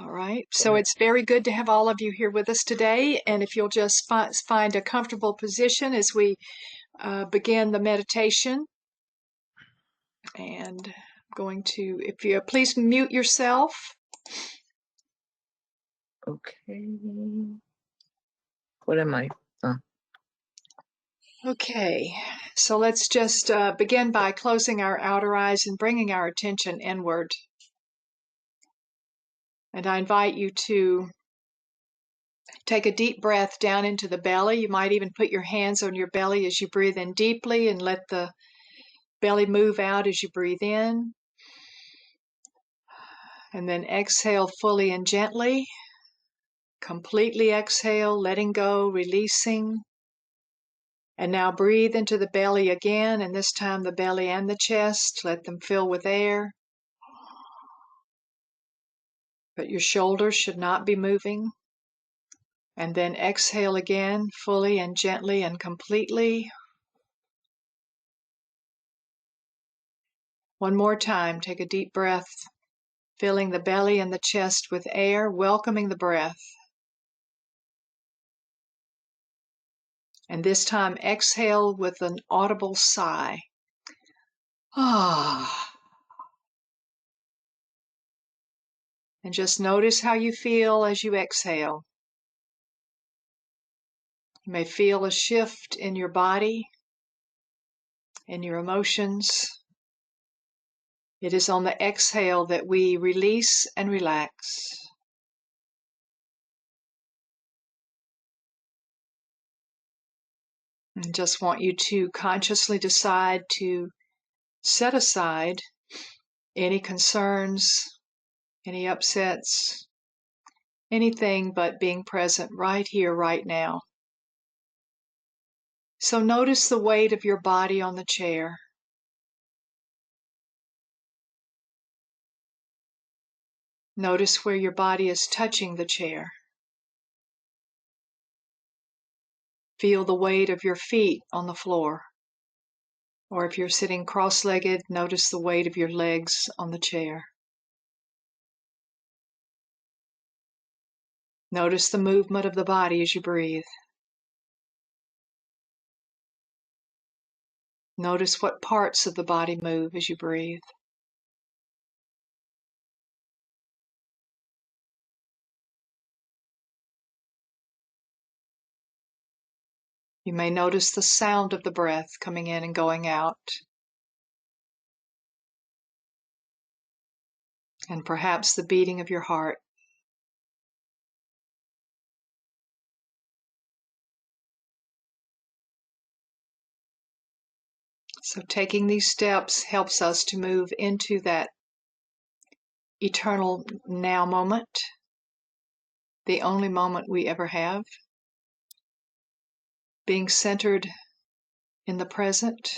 All right. So it's very good to have all of you here with us today. And if you'll just find a comfortable position as we begin the meditation. And I'm going to, if you please mute yourself. Okay. What am I? Okay. So let's just begin by closing our outer eyes and bringing our attention inward. And I invite you to take a deep breath down into the belly. You might even put your hands on your belly as you breathe in deeply and let the belly move out as you breathe in. And then exhale fully and gently. Completely exhale, letting go, releasing. And now breathe into the belly again, and this time the belly and the chest, let them fill with air. But your shoulders should not be moving. And then exhale again, fully and gently and completely. One more time, take a deep breath, filling the belly and the chest with air, welcoming the breath. And this time exhale with an audible sigh. Ah. And just notice how you feel as you exhale. You may feel a shift in your body, in your emotions. It is on the exhale that we release and relax. And just want you to consciously decide to set aside any concerns, any upsets, anything but being present right here, right now. So notice the weight of your body on the chair. Notice where your body is touching the chair. Feel the weight of your feet on the floor. Or if you're sitting cross-legged, notice the weight of your legs on the chair. Notice the movement of the body as you breathe. Notice what parts of the body move as you breathe. You may notice the sound of the breath coming in and going out. And perhaps the beating of your heart. So taking these steps helps us to move into that eternal now moment, the only moment we ever have, being centered in the present.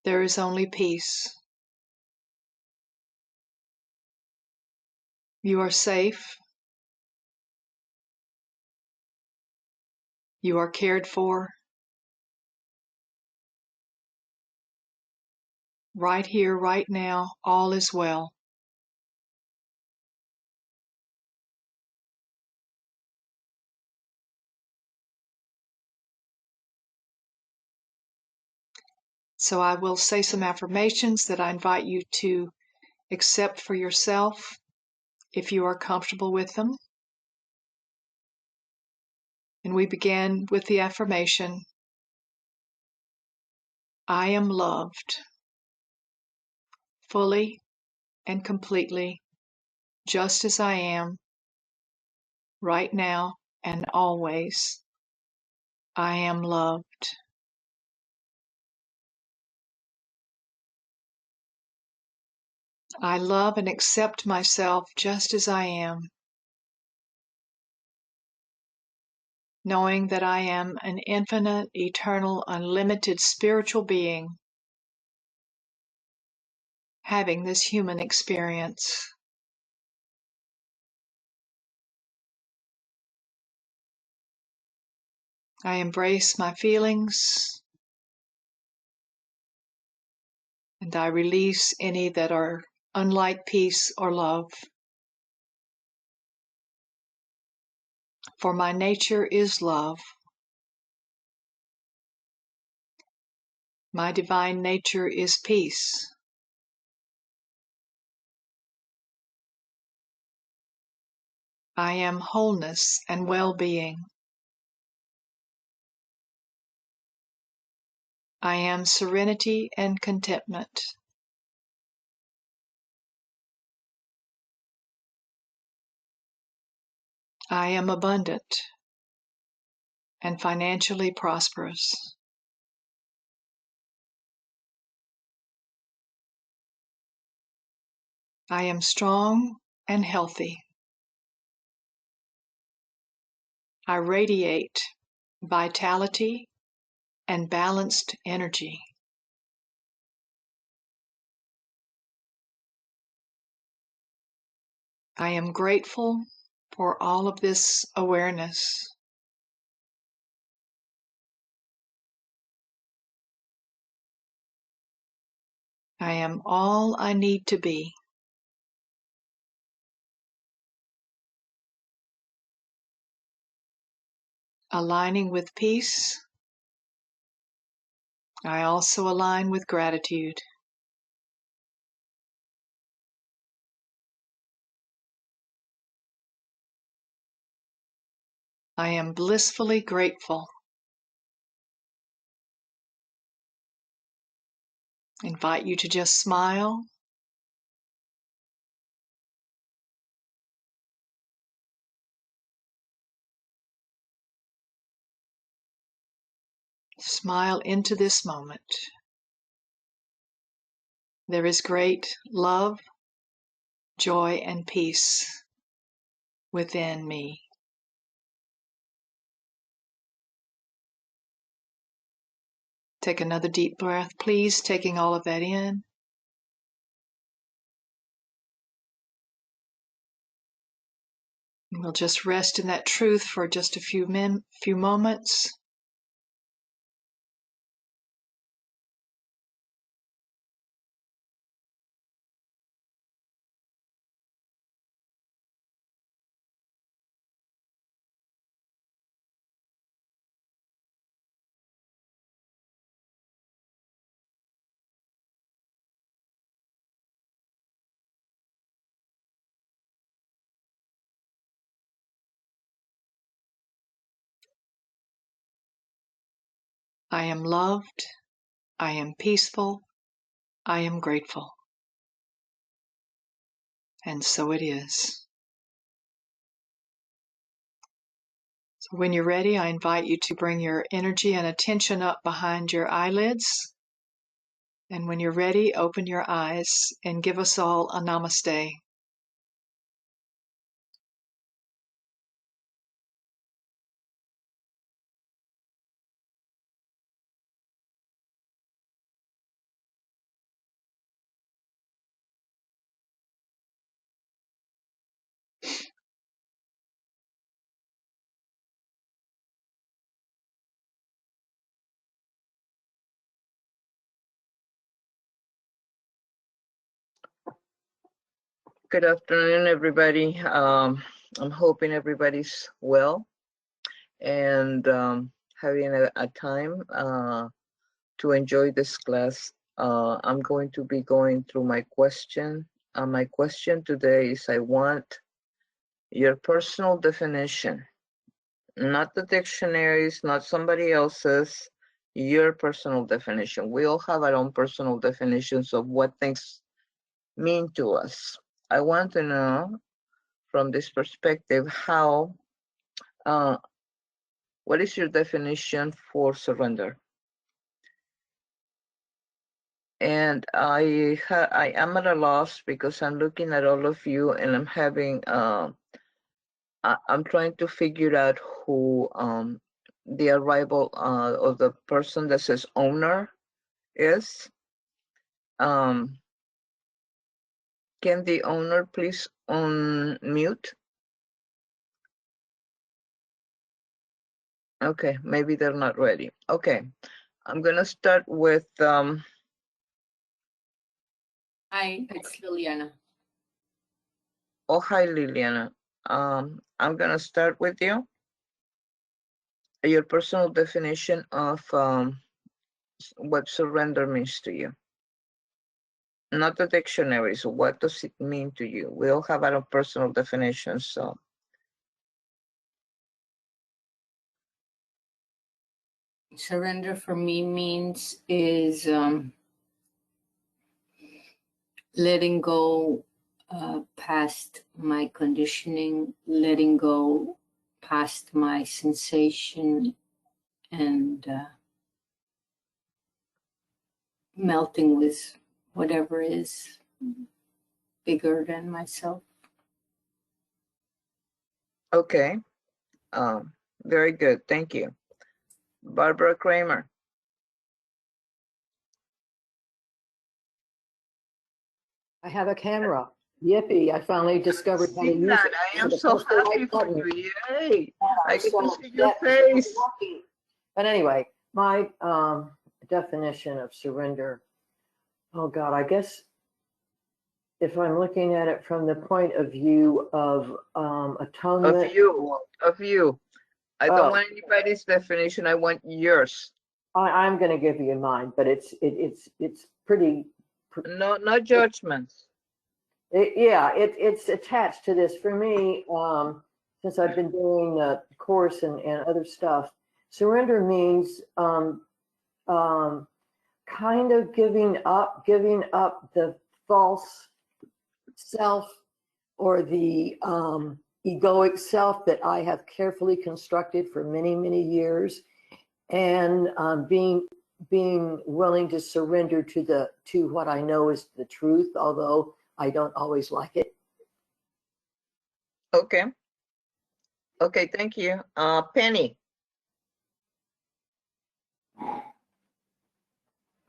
There is only peace. You are safe. You are cared for. Right here, right now, all is well. So I will say some affirmations that I invite you to accept for yourself if you are comfortable with them. And we begin with the affirmation, I am loved, fully and completely, just as I am, right now and always. I am loved. I love and accept myself just as I am, knowing that I am an infinite, eternal, unlimited spiritual being, having this human experience. I embrace my feelings, and I release any that are unlike peace or love. For my nature is love. My divine nature is peace. I am wholeness and well-being. I am serenity and contentment. I am abundant and financially prosperous. I am strong and healthy. I radiate vitality and balanced energy. I am grateful for all of this awareness. I am all I need to be. Aligning with peace, I also align with gratitude. I am blissfully grateful. Invite you to just smile. Smile into this moment. There is great love, joy, and peace within me. Take another deep breath, please, taking all of that in. And we'll just rest in that truth for just a few moments. I am loved. I am peaceful. I am grateful. And so it is. So when you're ready, I invite you to bring your energy and attention up behind your eyelids. And when you're ready, open your eyes and give us all a namaste. Good afternoon, everybody. I'm hoping everybody's well and having a time to enjoy this class. I'm going to be going through my question. My question today is, I want your personal definition, not the dictionaries, not somebody else's, your personal definition. We all have our own personal definitions of what things mean to us. I want to know from this perspective, what is your definition for surrender? And I am at a loss because I'm looking at all of you and I'm having, I'm trying to figure out who the arrival of the person that says owner is. Can the owner please unmute? Okay, maybe they're not ready. Okay, I'm gonna start with Hi, it's Liliana. Oh, hi, Liliana. I'm gonna start with you. Your personal definition of what surrender means to you. Not the dictionary, so what does it mean to you? We all have our own personal definitions, so. Surrender for me means is letting go past my conditioning, letting go past my sensation, and melting with whatever is bigger than myself. Okay, very good, thank you. Barbara Kramer. I have a camera. Yippee, I finally discovered how to use that. it. I am so happy for you. Yay! I get to see your yeah, face. But anyway, my definition of surrender, oh God, I guess if I'm looking at it from the point of view of atonement. Of you. I don't want anybody's definition. I want yours. I'm going to give you mine, but it's pretty. No judgments. It's attached to this for me. Since I've been doing the course and other stuff, surrender means kind of giving up the false self or the egoic self that I have carefully constructed for many, many years, and being willing to surrender to what I know is the truth, although I don't always like it. Okay. Okay, thank you. Penny.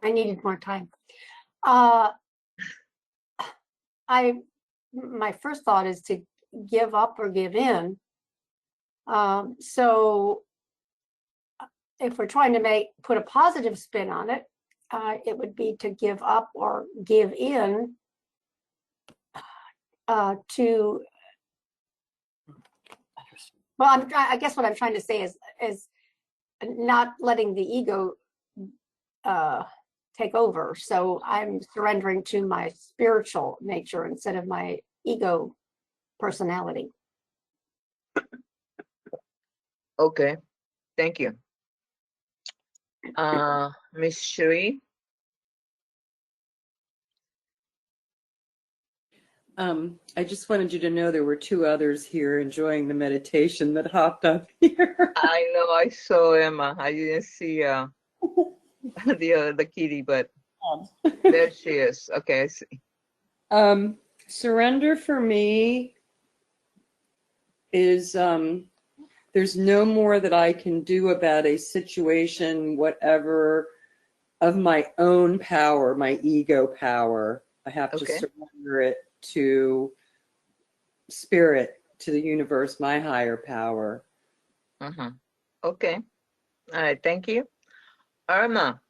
I needed more time. My first thought is to give up or give in. So if we're trying to put a positive spin on it, it would be to give up or give in to. Well, I guess what I'm trying to say is not letting the ego take over. So I'm surrendering to my spiritual nature instead of my ego personality. Okay, thank you. Miss Sheree. I just wanted you to know there were two others here enjoying the meditation that hopped up here. I know, I saw Emma. I didn't see the kitty, but there she is. Okay, I see. Surrender for me is there's no more that I can do about a situation, whatever, of my own power, my ego power. I have to surrender it to spirit, to the universe, my higher power. Okay. All right, thank you. Irma.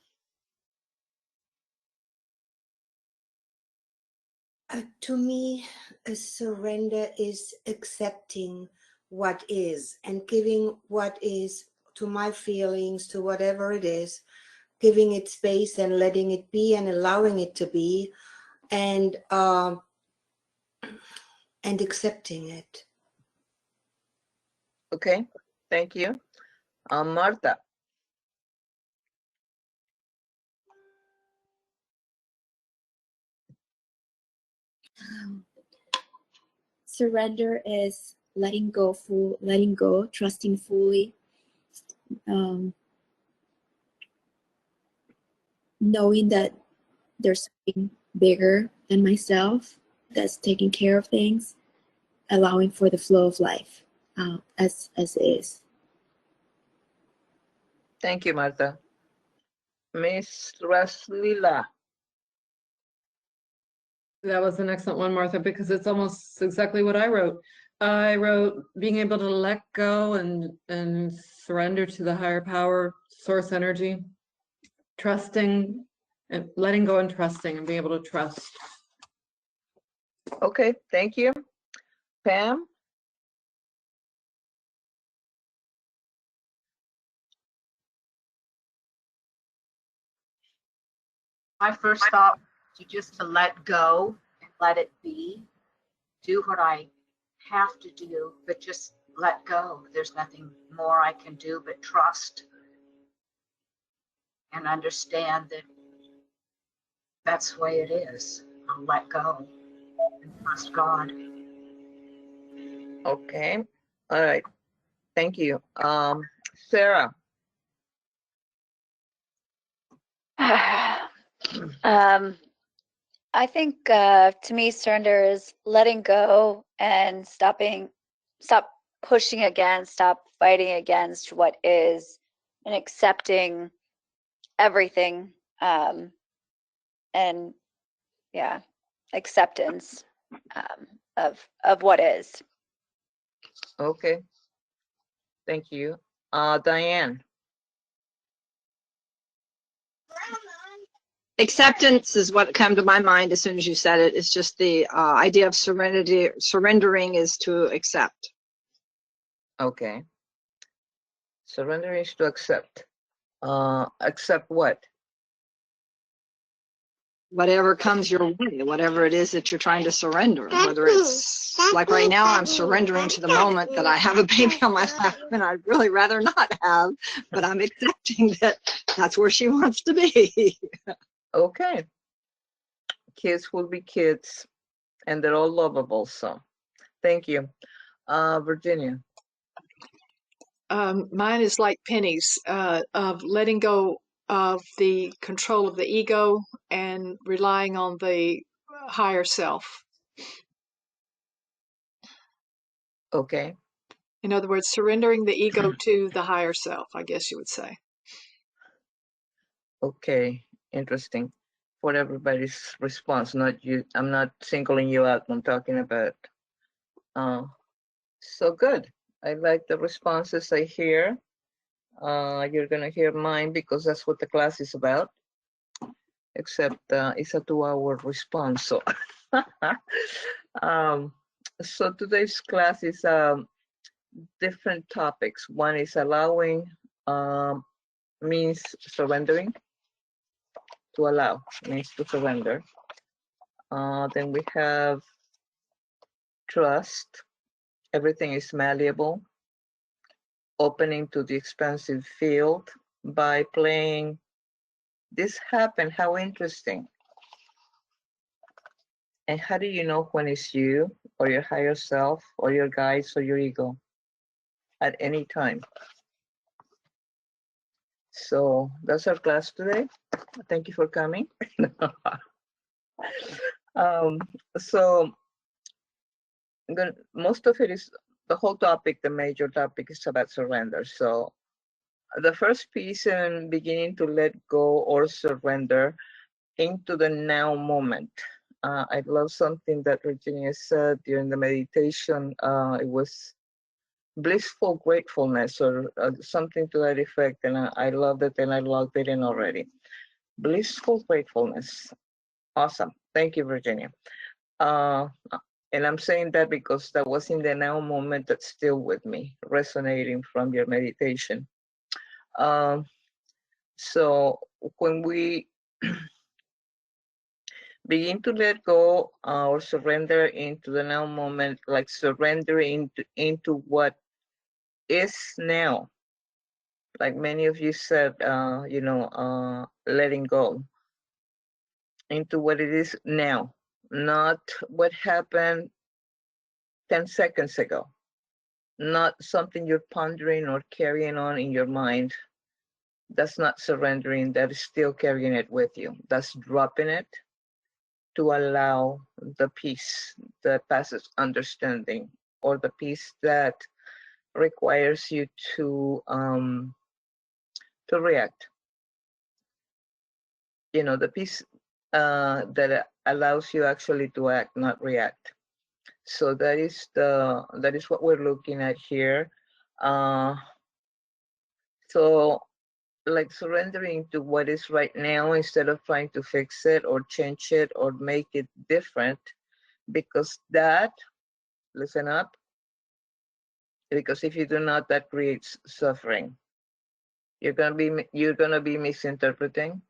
To me, a surrender is accepting what is and giving what is to my feelings, to whatever it is, giving it space and letting it be and allowing it to be, and accepting it. Okay, thank you. Marta. Surrender is letting go, trusting fully, knowing that there's something bigger than myself that's taking care of things, allowing for the flow of life as it is. Thank you, Marta. Miss Raslila. That was an excellent one, Martha, because it's almost exactly what I wrote. I wrote being able to let go and surrender to the higher power, source energy, trusting and letting go and trusting and being able to trust. Okay, thank you. Pam? My first thought was just to let go and let it be. Do what I have to do, but just let go. There's nothing more I can do but trust and understand that that's the way it is. I'll let go and trust God. Okay. All right. Thank you. Sarah. I think to me, surrender is letting go and stop pushing against, stop fighting against what is, and accepting everything. And yeah, acceptance of what is. Okay. Thank you. Diane. Acceptance is what came to my mind as soon as you said it. It's just the idea of serenity. Surrendering is to accept. Okay. Surrendering is to accept. Accept what? Whatever comes your way, whatever it is that you're trying to surrender, whether it's like right now, I'm surrendering to the moment that I have a baby on my lap and I'd really rather not have, but I'm accepting that that's where she wants to be. Okay. Kids will be kids and they're all lovable. So thank you. Virginia. Mine is like Penny's, of letting go of the control of the ego and relying on the higher self. Okay. In other words, surrendering the ego to the higher self, I guess you would say. Okay. Interesting. For everybody's response, not you. I'm not singling you out. I'm talking about. So good. I like the responses I hear. You're gonna hear mine because that's what the class is about. Except it's a 2-hour response. So, so today's class is different topics. One is allowing, means surrendering. To allow means to surrender. Then we have trust. Everything is malleable. Opening to the expansive field by playing this happened, how interesting. And how do you know when it's you or your higher self or your guides or your ego? At any time. So that's our class today. Thank you for coming. So most of it is, the whole topic, the major topic is about surrender. So the first piece in beginning to let go or surrender into the now moment. I love something that Virginia said during the meditation. It was blissful gratefulness or something to that effect. And I loved it and I logged it in already. Blissful gratefulness. Awesome. Thank you, Virginia. And I'm saying that because that was in the now moment that's still with me, resonating from your meditation. So when we begin to let go or surrender into the now moment, like surrender into what is now, like many of you said, letting go into what it is now, not what happened 10 seconds ago, not something you're pondering or carrying on in your mind. That's not surrendering, that is still carrying it with you. That's dropping it to allow the peace that passes understanding, or the peace that requires you to react. The peace that allows you actually to act, not react. So that is what we're looking at here. So like surrendering to what is right now instead of trying to fix it or change it or make it different, because that, listen up, because if you do not, that creates suffering. You're gonna be misinterpreting,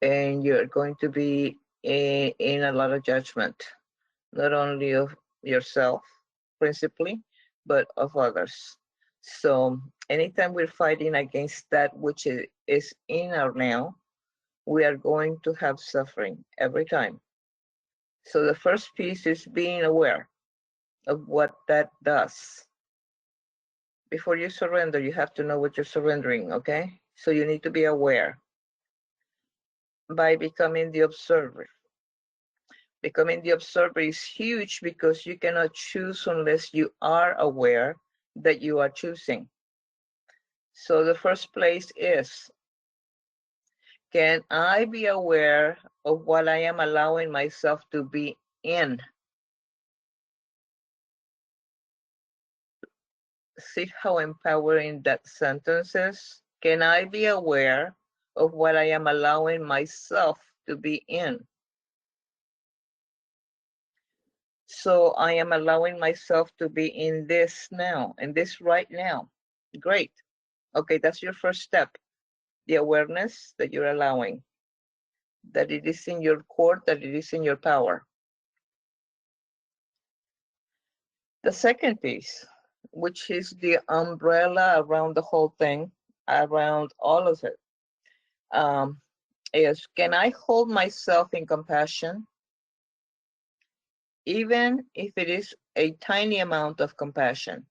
and you're going to be in a lot of judgment, not only of yourself principally, but of others. So anytime we're fighting against that which is in our now, we are going to have suffering every time. So the first piece is being aware of what that does. Before you surrender, you have to know what you're surrendering, okay? So you need to be aware by becoming the observer. Becoming the observer is huge because you cannot choose unless you are aware that you are choosing. So the first place is, can I be aware of what I am allowing myself to be in? See how empowering that sentence is? Can I be aware of what I am allowing myself to be in? So I am allowing myself to be in this now, in this right now. Great. Okay, that's your first step. The awareness that you're allowing, that it is in your core, that it is in your power. The second piece, which is the umbrella around the whole thing, around all of it, is, can I hold myself in compassion, even if it is a tiny amount of compassion,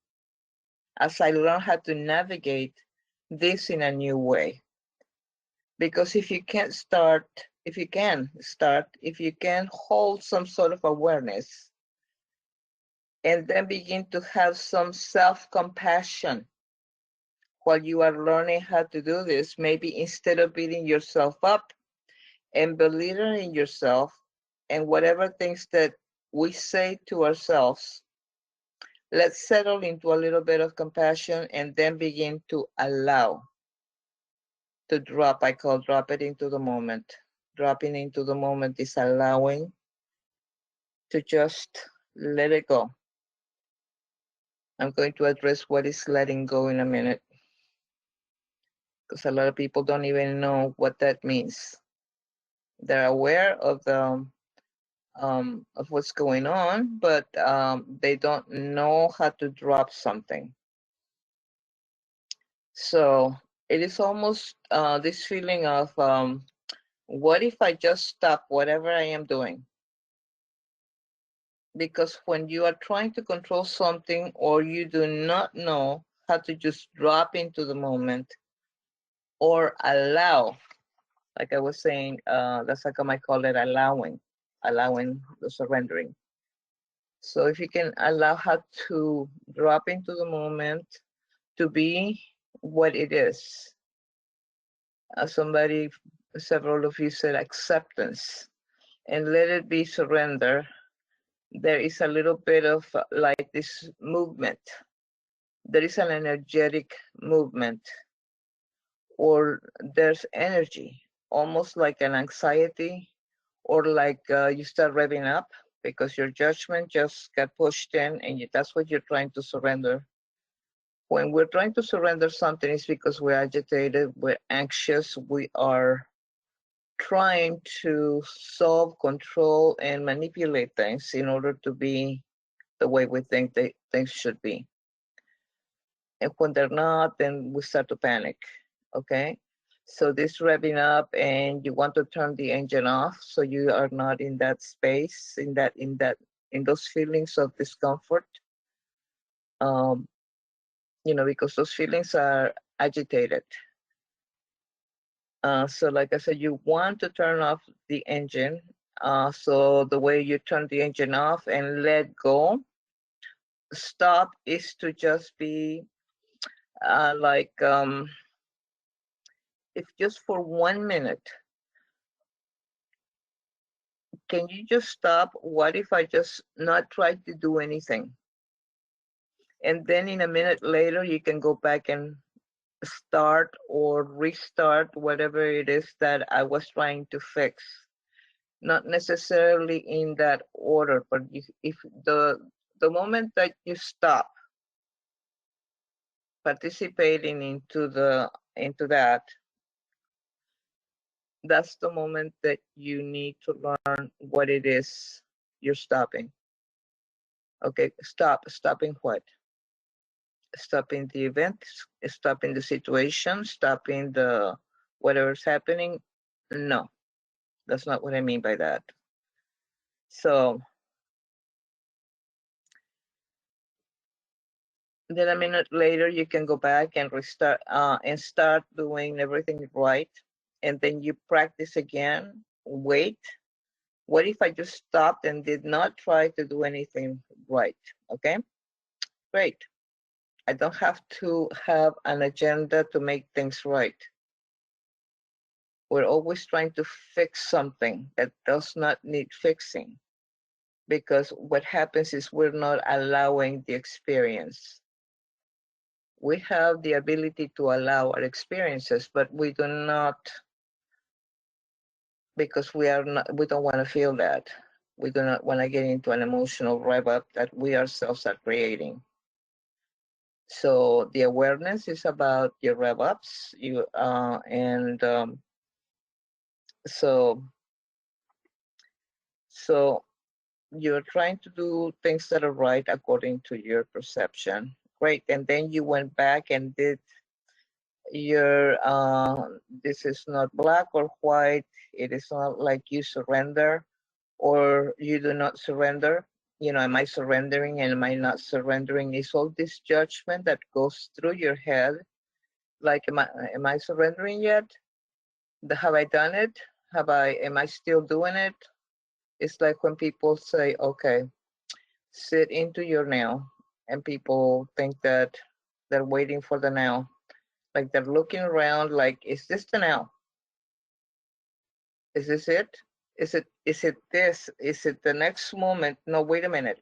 as I learn how to navigate this in a new way? Because if you can hold some sort of awareness and then begin to have some self-compassion while you are learning how to do this, maybe instead of beating yourself up and belittling yourself and whatever things that we say to ourselves, let's settle into a little bit of compassion and then begin to allow, to drop. I call drop it into the moment. Dropping into the moment is allowing to just let it go. I'm going to address what is letting go in a minute, because a lot of people don't even know what that means. They're aware of the of what's going on, but they don't know how to drop something. So it is almost this feeling of what if I just stop whatever I am doing? Because when you are trying to control something, or you do not know how to just drop into the moment or allow, like I was saying, that's like I might call it allowing the surrendering. So if you can allow how to drop into the moment, to be what it is. Several of you said acceptance, and let it be surrender. There is a little bit of like this movement. There is an energetic movement, or there's energy, almost like an anxiety, or like you start revving up because your judgment just got pushed in, and that's what you're trying to surrender. When we're trying to surrender something, it's because we're agitated, we're anxious, we are trying to solve, control, and manipulate things in order to be the way we think things should be. And when they're not, then we start to panic, okay? So this revving up, and you want to turn the engine off so you are not in that space, in those feelings of discomfort. Because those feelings are agitated. So like I said, you want to turn off the engine. So the way you turn the engine off and let go, stop, is to just be if just for 1 minute, can you just stop? What if I just not try to do anything? And then in a minute later, you can go back and start or restart whatever it is that I was trying to fix. not necessarily in that order, but if the moment that you stop participating into that, that's the moment that you need to learn what it is you're stopping. Okay, stopping what? Stopping the event, stopping the situation, stopping the whatever's happening. No, that's not what I mean by that. So then a minute later, you can go back and restart and start doing everything right. And then you practice again. Wait, what if I just stopped and did not try to do anything right? Okay, great. I don't have to have an agenda to make things right. We're always trying to fix something that does not need fixing, because what happens is we're not allowing the experience. We have the ability to allow our experiences, but we do not, because we don't want to feel that. We do not want to get into an emotional rev up that we ourselves are creating. So the awareness is about your rev ups, so you're trying to do things that are right according to your perception. Great. And then you went back and did your, this is not black or white. It is not like you surrender or you do not surrender. You know, am I surrendering and am I not surrendering? It's all this judgment that goes through your head. Like, am I surrendering yet? Have I done it? Am I still doing it? It's like when people say, okay, sit into your now, and people think that they're waiting for the now. Like they're looking around like, is this the now? Is this it? Is it this? Is it the next moment? No, wait a minute.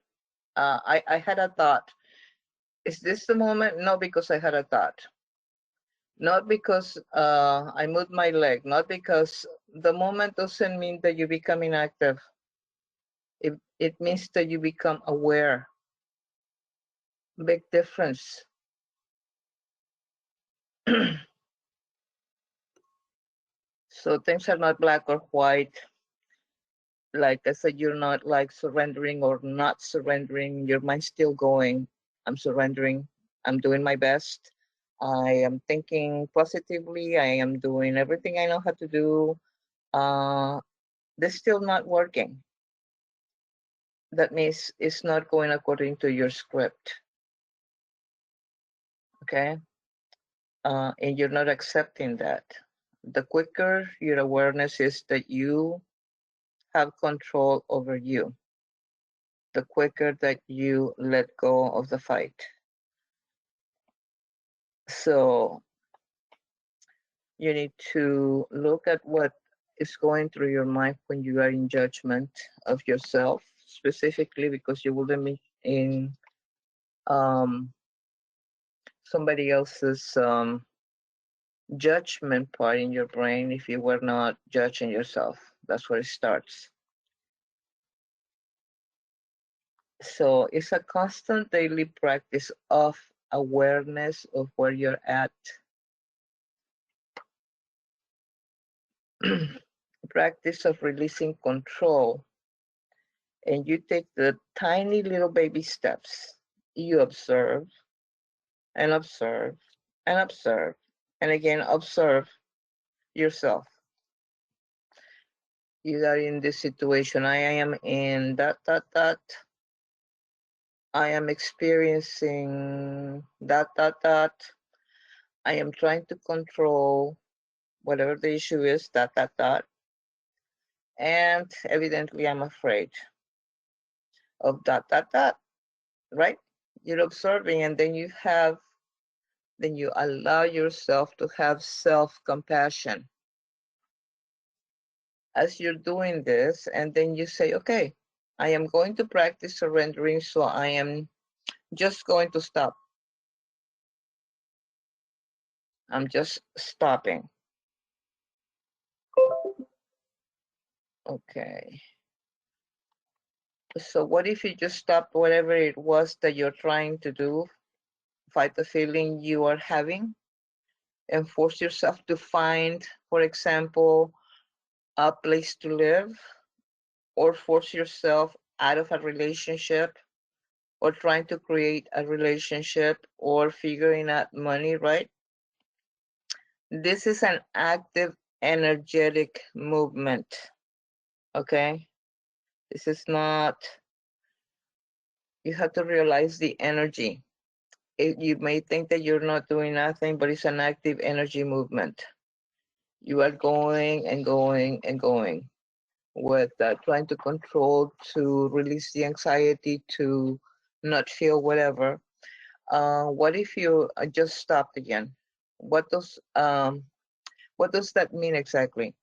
I had a thought. Is this the moment? No, because I had a thought. Not because I moved my leg. Not because the moment doesn't mean that you become inactive. It means that you become aware. Big difference. So things are not black or white. Like I said, you're not like surrendering or not surrendering. Your mind's still going. I'm surrendering. I'm doing my best. I am thinking positively. I am doing everything I know how to do. This still not working. That means it's not going according to your script. Okay? And you're not accepting that. The quicker your awareness is that you have control over you, the quicker that you let go of the fight. So you need to look at what is going through your mind when you are in judgment of yourself, specifically because you wouldn't be in somebody else's judgment part in your brain if you were not judging yourself. That's where it starts. So it's a constant daily practice of awareness of where you're at. Practice of releasing control. And you take the tiny little baby steps. You observe and observe and observe. And again, observe yourself. You are in this situation. I am in that. I am experiencing that. I am trying to control whatever the issue is, that. And evidently I'm afraid of that, right? You're observing, and then you allow yourself to have self-compassion as you're doing this, and then you say, okay, I am going to practice surrendering, so I am just going to stop. I'm just stopping. Okay. So what if you just stop whatever it was that you're trying to do, fight the feeling you are having, and force yourself to find, for example, a place to live, or force yourself out of a relationship, or trying to create a relationship, or figuring out money, right? This is an active, energetic movement, okay? This is not, you have to realize the energy. You may think that you're not doing nothing, but it's an active energy movement. You are going and going and going with trying to control, to release the anxiety, to not feel whatever. What if you just stopped again? What does that mean exactly?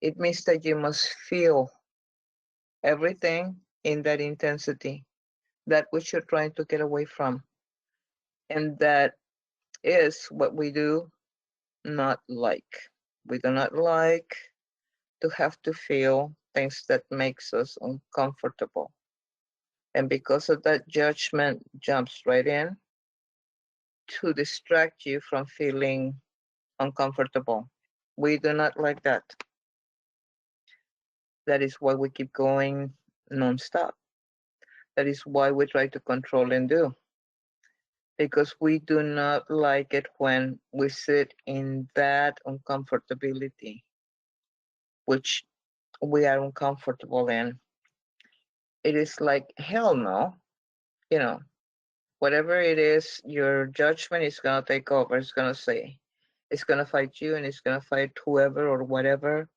It means that you must feel everything in that intensity, that which you're trying to get away from. And that is what we do not like. We do not like to have to feel things that makes us uncomfortable. And because of that, judgment jumps right in to distract you from feeling uncomfortable. We do not like that. That is why we keep going nonstop. That is why we try to control and do. Because we do not like it when we sit in that uncomfortability, which we are uncomfortable in. It is like, hell no, you know, whatever it is, your judgment is going to take over. It's going to say, it's going to fight you, and it's going to fight whoever or whatever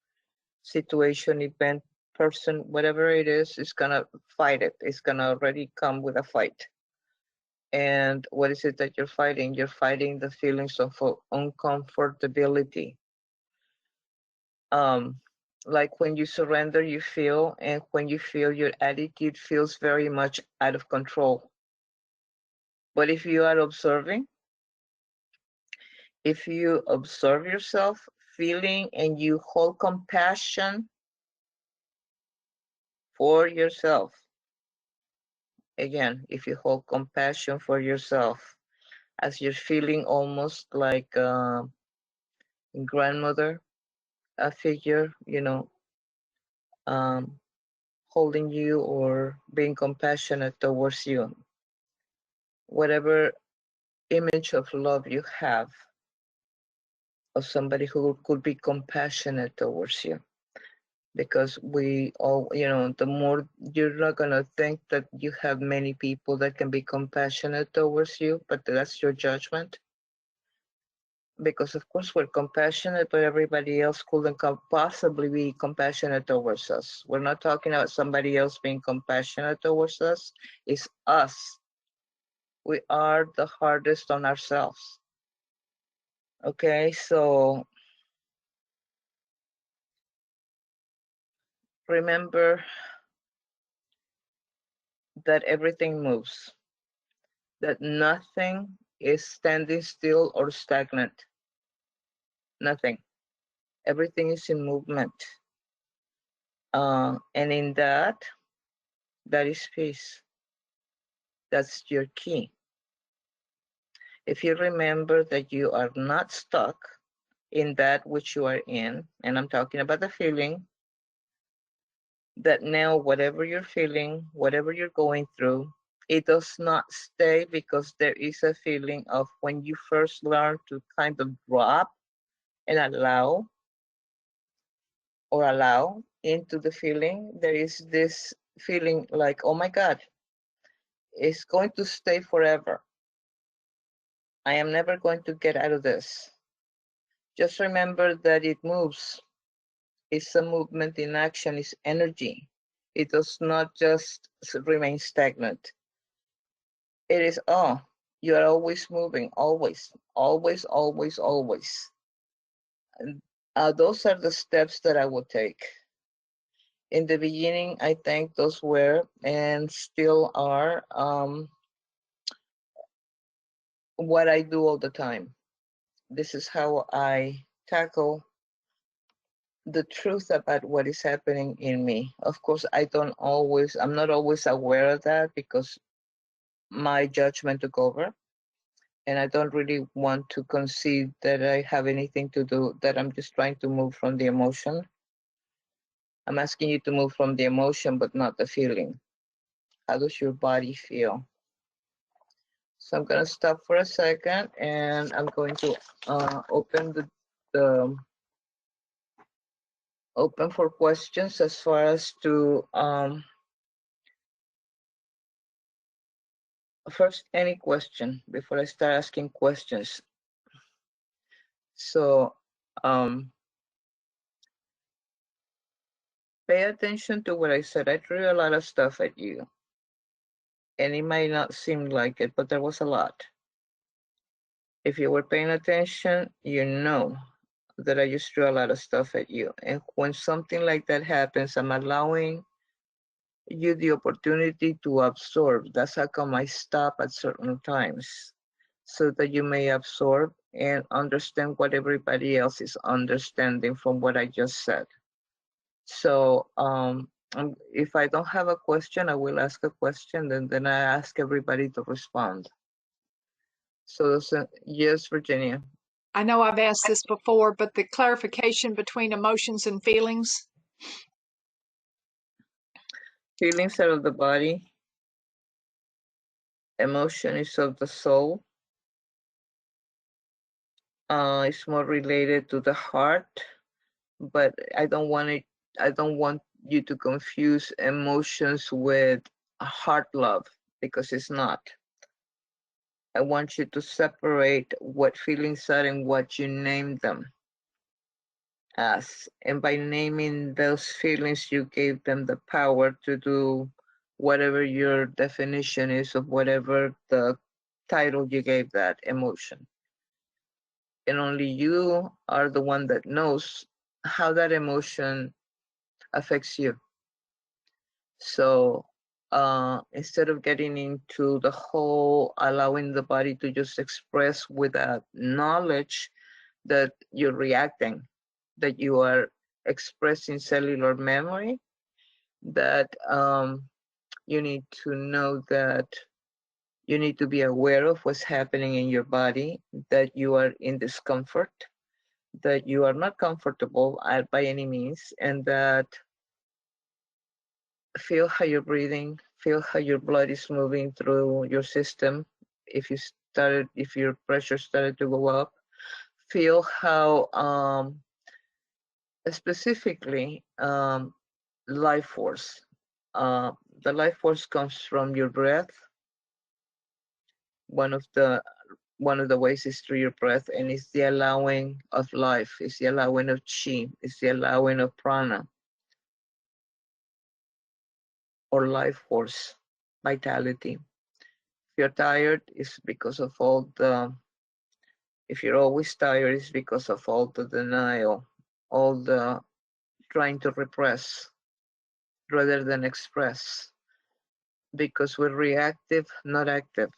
situation, event, person, whatever it is, it's going to fight it. It's going to already come with a fight. And what is it that you're fighting? You're fighting the feelings of uncomfortability. Like when you surrender, you feel, and when you feel, your attitude feels very much out of control. But if you are observing, if you observe yourself feeling and you hold compassion for yourself, again, if you hold compassion for yourself, as you're feeling almost like a grandmother, a figure, holding you or being compassionate towards you, whatever image of love you have of somebody who could be compassionate towards you. Because we all, the more, you're not going to think that you have many people that can be compassionate towards you, but that's your judgment. Because of course we're compassionate, but everybody else couldn't possibly be compassionate towards us. We're not talking about somebody else being compassionate towards us. It's us. We are the hardest on ourselves. Okay, so remember that everything moves, that nothing is standing still or stagnant. Nothing. Everything is in movement. And in that is peace. That's your key. If you remember that you are not stuck in that which you are in, and I'm talking about the feeling, that now whatever you're feeling, whatever you're going through, it does not stay, because there is a feeling of when you first learn to kind of drop and allow into the feeling, there is this feeling like, oh my God, it's going to stay forever. I am never going to get out of this. Just remember that it moves. It's a movement in action, it's energy. It does not just remain stagnant. It is, you are always moving, always, always, always, always. And, those are the steps that I would take. In the beginning, I think those were and still are what I do all the time. This is how I tackle the truth about what is happening in me. Of course, I'm not always aware of that because my judgment took over. And I don't really want to concede that I have anything to do, that I'm just trying to move from the emotion. I'm asking you to move from the emotion, but not the feeling. How does your body feel? So I'm going to stop for a second and I'm going to open the open for questions as far as to first any question before I start asking questions. So pay attention to what I said. I threw a lot of stuff at you. And it might not seem like it, but there was a lot. If you were paying attention, you know that I just threw a lot of stuff at you. And when something like that happens, I'm allowing you the opportunity to absorb. That's how come I stop at certain times, so that you may absorb and understand what everybody else is understanding from what I just said. So if I don't have a question, I will ask a question, and then I ask everybody to respond. So yes, Virginia. I know I've asked this before, but the clarification between emotions and feelings. Feelings are of the body. Emotion is of the soul. It's more related to the heart, but I don't want you to confuse emotions with heart love, because it's not. I want you to separate what feelings are and what you name them as. And by naming those feelings, you gave them the power to do whatever your definition is of whatever the title you gave that emotion. And only you are the one that knows how that emotion affects you. So instead of getting into the whole allowing the body to just express without knowledge that you're reacting, that you are expressing cellular memory, that you need to know that you need to be aware of what's happening in your body, that you are in discomfort, that you are not comfortable by any means, and that feel how you're breathing, feel how your blood is moving through your system. If your pressure started to go up, feel how specifically life force. The life force comes from your breath. One of the ways is through your breath, and it's the allowing of life, it's the allowing of chi, it's the allowing of prana, or life force, vitality. If you're tired, it's because of if you're always tired, it's because of all the denial, all the trying to repress rather than express, because we're reactive, not active.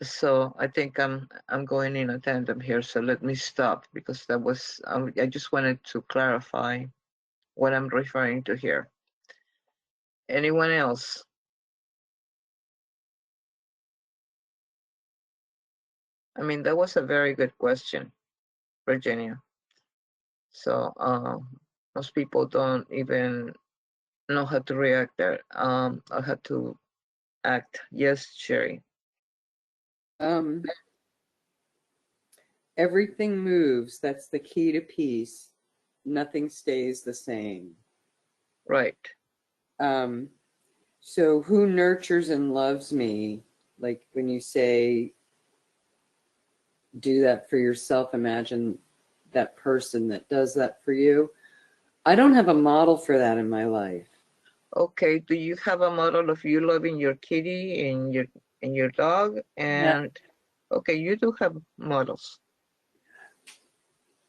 So I think I'm going in a tandem here. So let me stop, because that was I just wanted to clarify what I'm referring to here. Anyone else? I mean, that was a very good question, Virginia. So most people don't even know how to react there, or how to act. Yes, Sherry. Everything moves. That's the key to peace. Nothing stays the same. Right. So who nurtures and loves me? Like when you say, do that for yourself, imagine that person that does that for you. I don't have a model for that in my life. Okay. Do you have a model of you loving your kitty and your dog? And no. Okay, you do have models.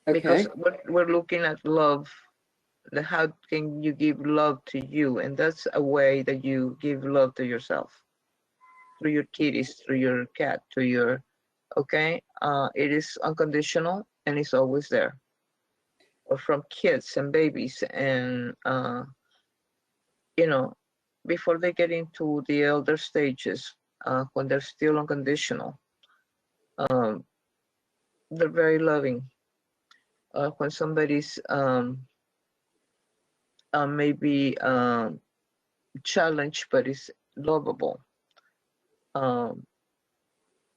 Okay. Because we're looking at love. How can you give love to you? And that's a way that you give love to yourself, through your kitties, through your cat, through your, okay? It is unconditional and it's always there. or from kids and babies, and you know, before they get into the elder stages, when they're still unconditional, they're very loving. When somebody's maybe challenged but is lovable,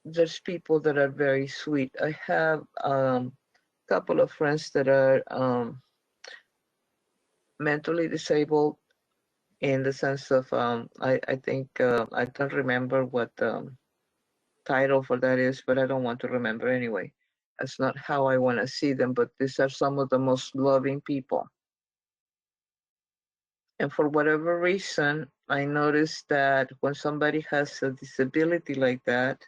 there's people that are very sweet. I have a couple of friends that are mentally disabled, in the sense of I think I don't remember what the title for that is, but I don't want to remember anyway. That's not how I want to see them, but these are some of the most loving people. And for whatever reason, I noticed that when somebody has a disability like that,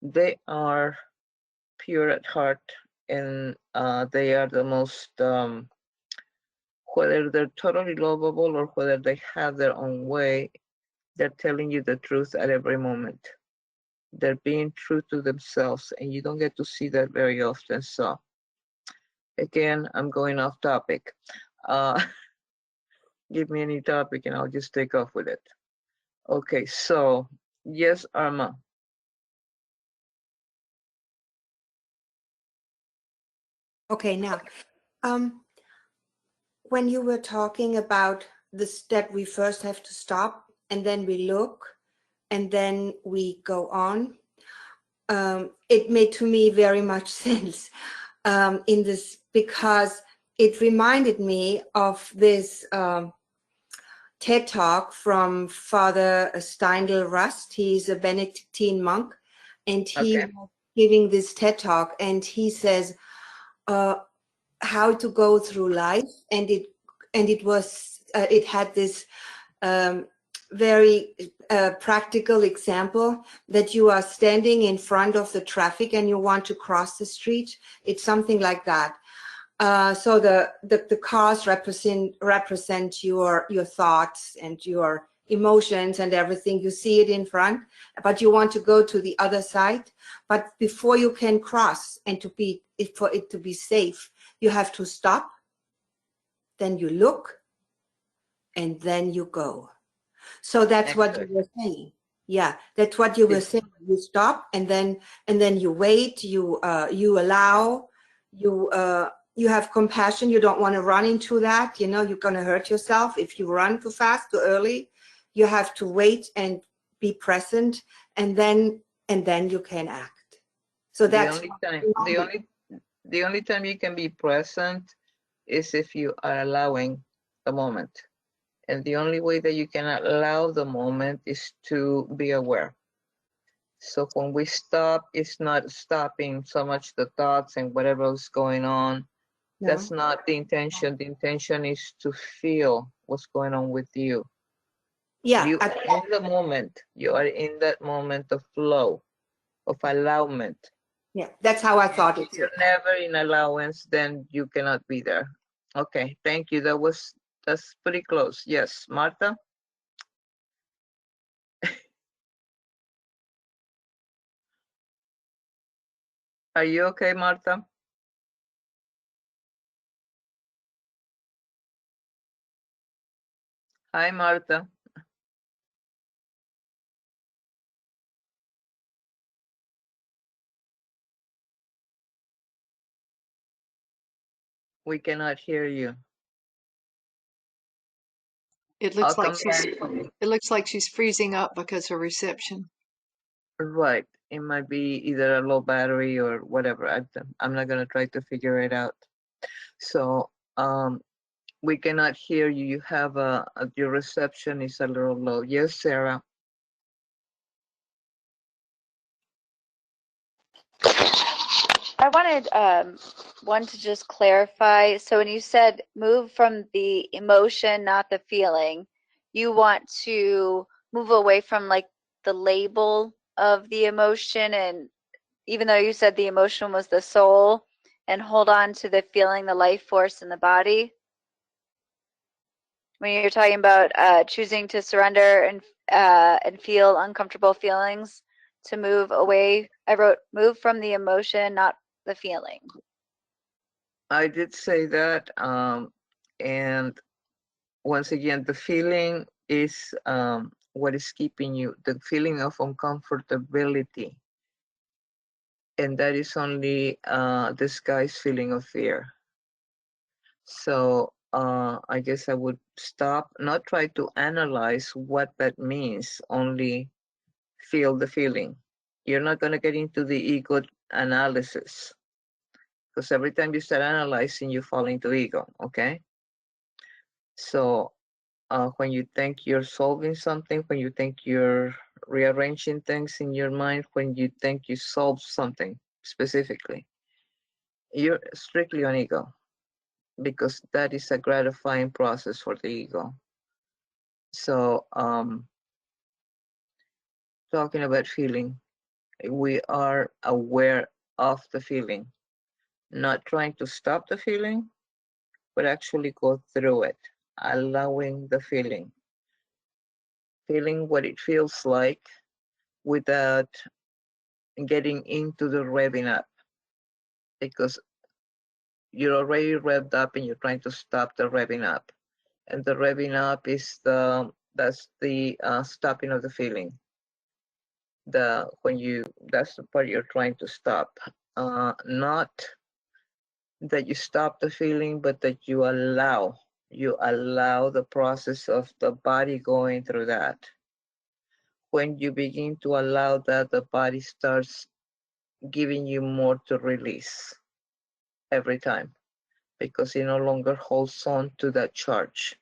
they are pure at heart, and they are the most, whether they're totally lovable or whether they have their own way, they're telling you the truth at every moment. They're being true to themselves, and you don't get to see that very often. So again, I'm going off topic. Give me any topic and I'll just take off with it. Okay, so yes, Arma. Okay, now, when you were talking about this, that we first have to stop and then we look and then we go on, it made to me very much sense in this, because it reminded me of this TED Talk from Father Steindl Rast. He's a Benedictine monk, and he was giving this TED Talk, and he says how to go through life, and it was it had this very practical example that you are standing in front of the traffic and you want to cross the street. It's something like that. So the cars represent your thoughts and your emotions and everything. You see it in front, but you want to go to the other side. But before you can cross, and for it to be safe, you have to stop. Then you look, and then you go. So that's what you were saying. Yeah, that's what you were saying. You stop, and then you wait. You allow. You have compassion. You don't want to run into that. You know, you're going to hurt yourself if you run too fast, too early. You have to wait and be present, and then you can act. So that's the only time you can be present is if you are allowing the moment. And the only way that you can allow the moment is to be aware. So when we stop, it's not stopping so much the thoughts and whatever is going on. No. That's not the intention. The intention is to feel what's going on with you. Yeah. You are in the moment. You are in that moment of flow, of allowment. Yeah, that's how I thought it. If you're never in allowance, then you cannot be there. Okay, thank you. That's pretty close. Yes, Martha? Are you okay, Martha? Hi, Martha. We cannot hear you. It looks like she's freezing up because of reception. Right. It might be either a low battery or whatever. I'm not going to try to figure it out. So we cannot hear you. You have your reception is a little low. Yes, Sarah. I wanted one to just clarify. So when you said move from the emotion, not the feeling, you want to move away from like the label of the emotion, and even though you said the emotion was the soul, and hold on to the feeling, the life force in the body. When you're talking about choosing to surrender and feel uncomfortable feelings, to move away, I wrote move from the emotion, not the feeling. I did say that, and once again, the feeling is what is keeping you, the feeling of uncomfortability, and that is only disguised feeling of fear. So I guess I would stop, not try to analyze what that means, only feel the feeling. You're not going to get into the ego analysis, because every time you start analyzing, you fall into ego, okay? So when you think you're solving something, when you think you're rearranging things in your mind, when you think you solve something specifically, you're strictly on ego, because that is a gratifying process for the ego. So talking about feeling, we are aware of the feeling, not trying to stop the feeling, but actually go through it, allowing the feeling what it feels like without getting into the revving up, because you're already revved up and you're trying to stop the revving up. And the revving up is that's the stopping of the feeling. That's the part you're trying to stop. Not that you stop the feeling, but that you allow the process of the body going through that. When you begin to allow that, the body starts giving you more to release every time, because it no longer holds on to that charge.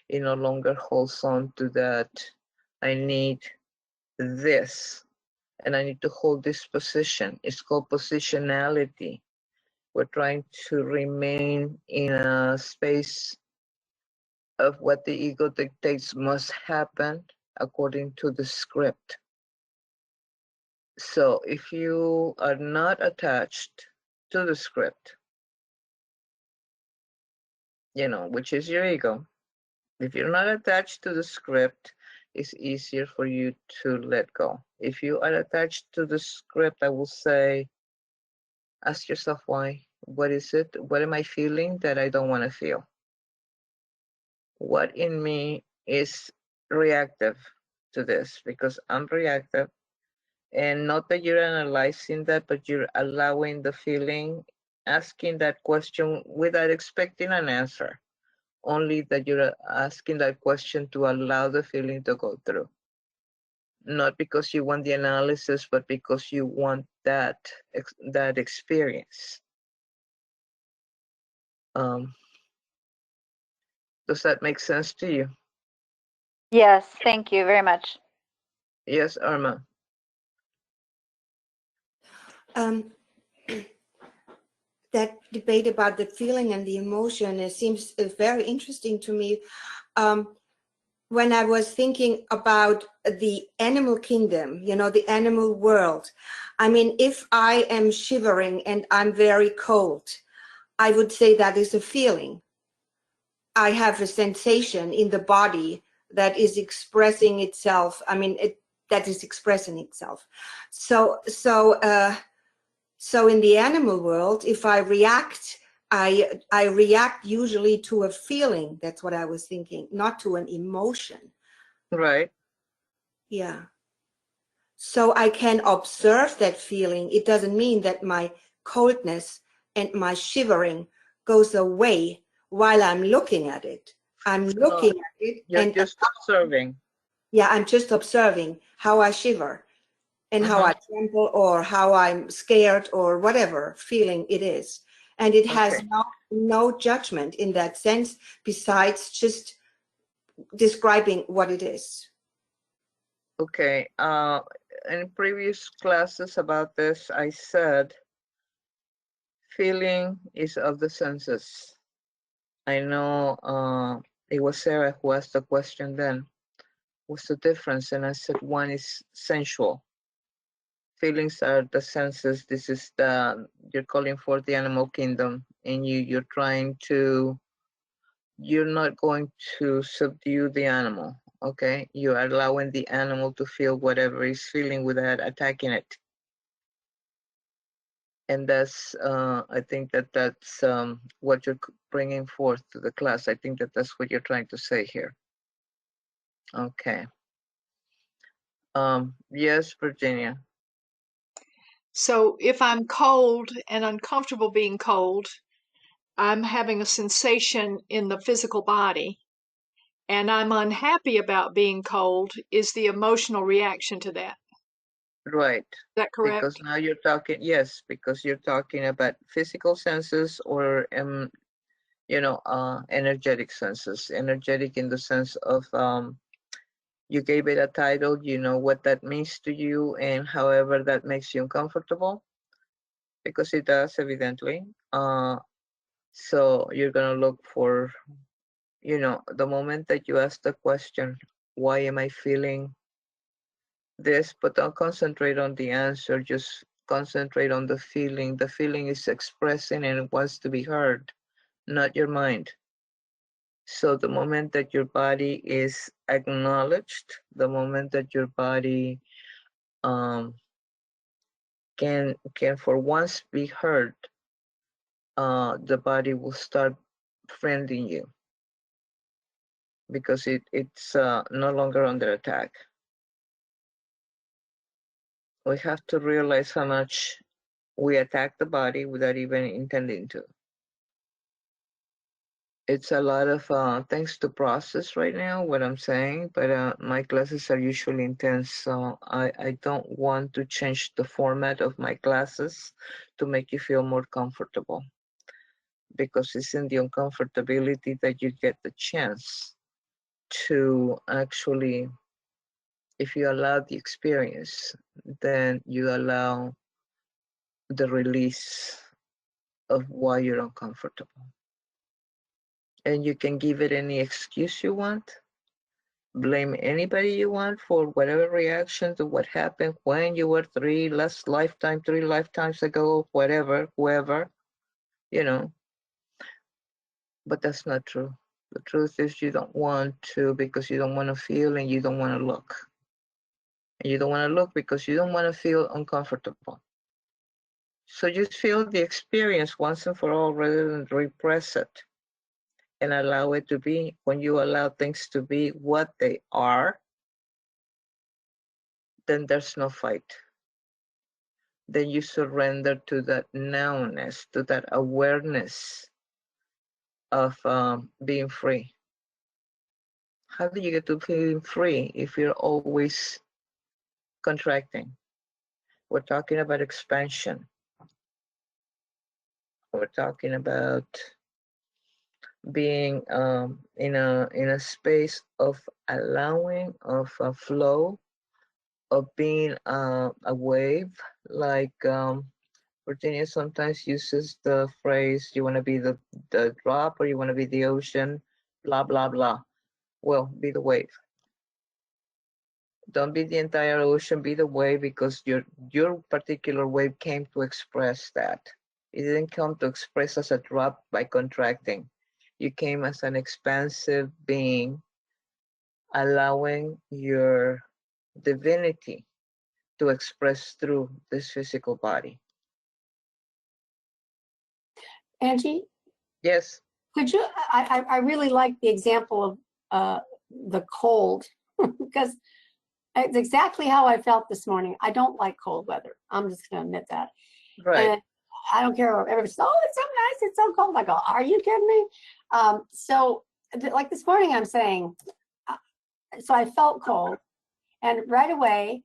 It no longer holds on to that, I need this, and I need to hold this position. It's called positionality. We're trying to remain in a space of what the ego dictates must happen according to the script. So if you are not attached to the script, which is your ego, if you're not attached to the script, it's easier for you to let go. If you are attached to the script, I will say, ask yourself why. What is it? What am I feeling that I don't want to feel? What in me is reactive to this? Because I'm reactive. And not that you're analyzing that, but you're allowing the feeling, asking that question without expecting an answer. Only that you're asking that question to allow the feeling to go through. Not because you want the analysis, but because you want that experience. Does that make sense to you? Yes, thank you very much. Yes, Irma. That debate about the feeling and the emotion, it seems very interesting to me. When I was thinking about the animal kingdom, the animal world, I mean, if I am shivering and I'm very cold, I would say that is a feeling. I have a sensation in the body that is expressing itself. I mean, that is expressing itself. So in the animal world, if I react, I react usually to a feeling. That's what I was thinking, not to an emotion. Right. Yeah. So I can observe that feeling. It doesn't mean that my coldness and my shivering goes away while I'm looking at it. I'm looking at it. You're just observing. Yeah, I'm just observing how I shiver and how I tremble or how I'm scared or whatever feeling it is. And it has no judgment in that sense besides just describing what it is. Okay. In previous classes about this, I said feeling is of the senses. I know it was Sarah who asked the question then. What's the difference? And I said one is sensual. Feelings are the senses. This is you're calling for the animal kingdom, and you're not going to subdue the animal. Okay, you're allowing the animal to feel whatever it's feeling without attacking it. And that's, I think that that's what you're bringing forth to the class. I think that that's what you're trying to say here. Okay. Yes, Virginia. So if I'm cold and uncomfortable being cold, I'm having a sensation in the physical body, and I'm unhappy about being cold is the emotional reaction to that. Right. Is that correct? Because now you're talking, yes, because you're talking about physical senses or, you know, energetic senses. Energetic in the sense of, you gave it a title, you know what that means to you, and however that makes you uncomfortable, because it does, evidently. So you're gonna look for, you know, the moment that you ask the question, why am I feeling this? But don't concentrate on the answer, just concentrate on the feeling. The feeling is expressing and it wants to be heard, not your mind. So the moment that your body is acknowledged, the moment that your body can for once be heard, the body will start friending you, because it's no longer under attack. We have to realize how much we attack the body without even intending to. It's a lot of things to process right now, what I'm saying, but my classes are usually intense, so I don't want to change the format of my classes to make you feel more comfortable, because it's in the uncomfortability that you get the chance to actually, if you allow the experience, then you allow the release of why you're uncomfortable. And you can give it any excuse you want, blame anybody you want for whatever reaction to what happened when you were 3 lifetimes ago, whatever, whoever, you know. But that's not true. The truth is you don't want to, because you don't want to feel and you don't want to look. And you don't want to look because you don't want to feel uncomfortable. So just feel the experience once and for all rather than repress it, and allow it to be. When you allow things to be what they are, then there's no fight. Then you surrender to that nowness, to that awareness of being free. How do you get to feeling free if you're always contracting? We're talking about expansion. We're talking about being in a space of allowing, of a flow, of being a wave. Like Virginia sometimes uses the phrase, you want to be the drop or you want to be the ocean, blah blah blah. Well, be the wave. Don't be the entire ocean, be the wave, because your particular wave came to express that. It didn't come to express as a drop by contracting. You came as an expansive being, allowing your divinity to express through this physical body. Angie? Yes. Could you, I really like the example of the cold, because it's exactly how I felt this morning. I don't like cold weather. I'm just going to admit that. Right. And I don't care. Everybody says, oh, it's so nice. It's so cold. I go, are you kidding me? So like this morning, I'm saying, so I felt cold, and right away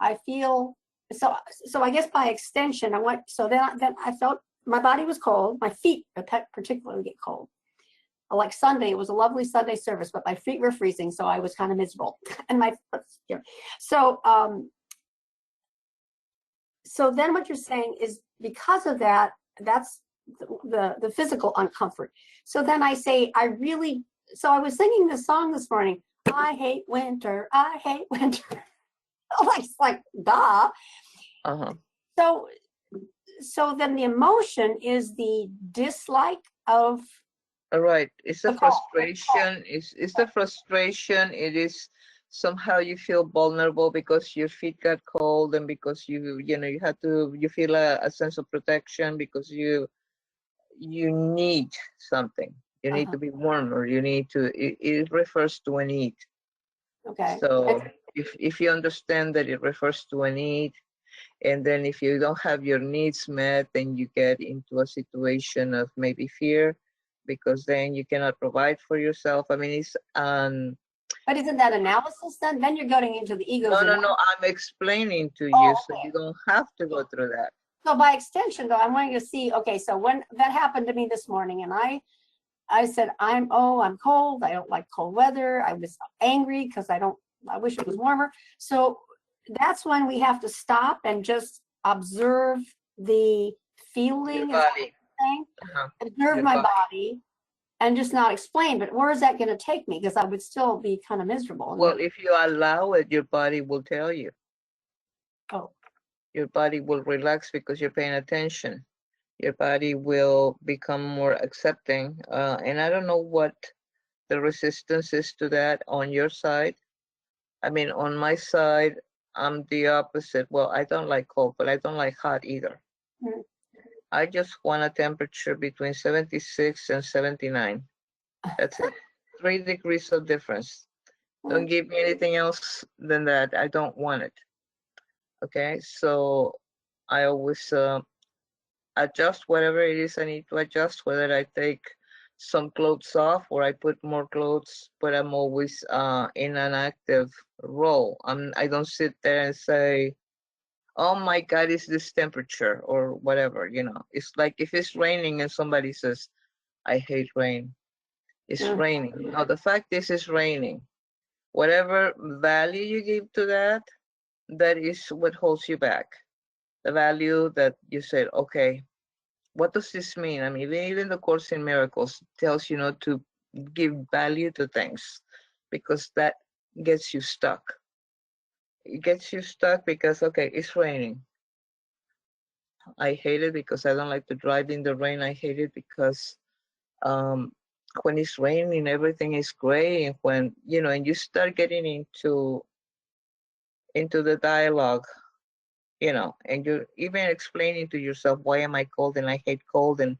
I feel, so I guess by extension, I went, so then I felt my body was cold. My feet particularly get cold. Like Sunday, it was a lovely Sunday service, but my feet were freezing, so I was kind of miserable. And so then what you're saying is, because of that, that's the physical uncomfort. So then I say, so I was singing this song this morning, I hate winter, I hate winter. like duh. Uh-huh. So then the emotion is the dislike of. All right. It's the frustration. It's the frustration. It is somehow you feel vulnerable because your feet got cold, and because you feel a sense of protection because you need something. You need to be warm, or you need to, it refers to a need. Okay. So if you understand that it refers to a need, and then if you don't have your needs met, then you get into a situation of maybe fear, because then you cannot provide for yourself. I mean, it's But isn't that analysis then? Then you're going into the egos. no, I'm explaining to you, so you don't have to go through that. So by extension, though, I'm wanting to see, okay, so when that happened to me this morning, and I said, I'm cold. I don't like cold weather. I was angry because I wish it was warmer. So that's when we have to stop and just observe the feeling, observe my body, and just not explain. But where is that going to take me? Because I would still be kind of miserable. Well, if you allow it, your body will tell you. Oh. Your body will relax because you're paying attention. Your body will become more accepting. And I don't know what the resistance is to that on your side. I mean, on my side, I'm the opposite. Well, I don't like cold, but I don't like hot either. Mm. I just want a temperature between 76 and 79. That's it. 3 degrees of difference. Don't give me anything else than that. I don't want it. Okay, so I always adjust whatever it is I need to adjust, whether I take some clothes off or I put more clothes, but I'm always in an active role. I don't sit there and say, oh my God, it's this temperature or whatever, It's like if it's raining and somebody says, I hate rain. It's raining. No, the fact is it's raining. Whatever value you give to that, that is what holds you back. The value that you said, okay, what does this mean? I mean, even the Course in Miracles tells you not to give value to things, because that gets you stuck. It gets you stuck because, okay, it's raining. I hate it because I don't like to drive in the rain. I hate it because when it's raining, everything is gray. And when, and you start getting into the dialogue, and you're even explaining to yourself, why am I cold and I hate cold? And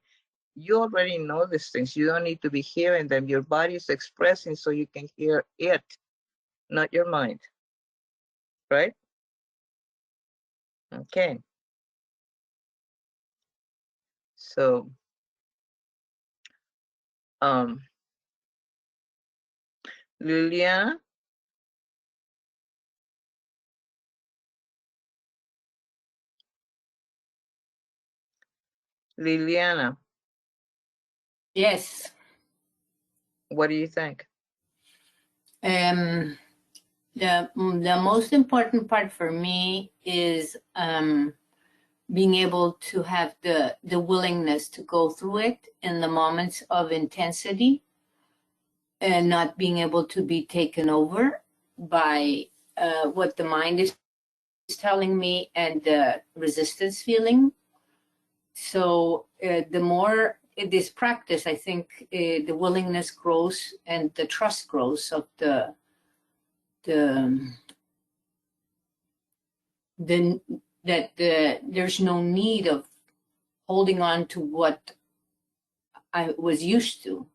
you already know these things. You don't need to be hearing them. Your body is expressing so you can hear it, not your mind. Right? Okay. So, Liliana? Liliana? Yes. What do you think? The most important part for me is being able to have the willingness to go through it in the moments of intensity, and not being able to be taken over by what the mind is telling me and the resistance feeling. So the more this practice, I think the willingness grows and the trust grows of that there's no need of holding on to what I was used to,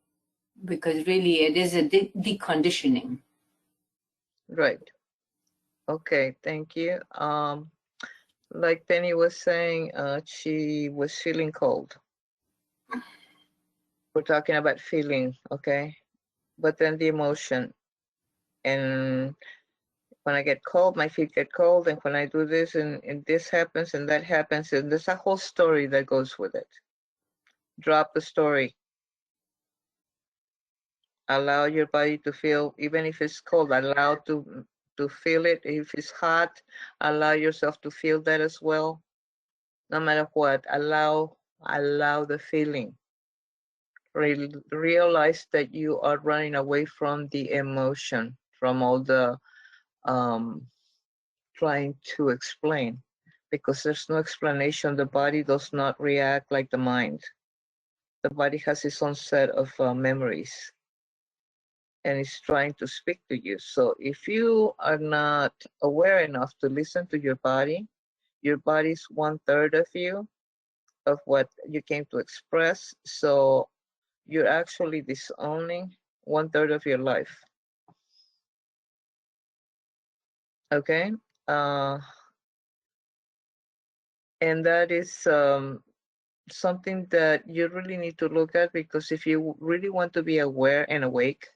because really it is a deconditioning. Right. Okay, thank you. Like Penny was saying, she was feeling cold. We're talking about feeling, okay? But then the emotion. And when I get cold, my feet get cold. And when I do this, and this happens, and that happens, and there's a whole story that goes with it. Drop the story. Allow your body to feel, even if it's cold, allow to feel it. If it's hot, allow yourself to feel that as well. No matter what, allow the feeling. Realize that you are running away from the emotion, from all the trying to explain, because there's no explanation. The body does not react like the mind. The body has its own set of memories. and it's trying to speak to you. So if you are not aware enough to listen to your body is 1/3 of you, of what you came to express. So you're actually disowning 1/3 of your life. Okay? And that is something that you really need to look at, because if you really want to be aware and awake,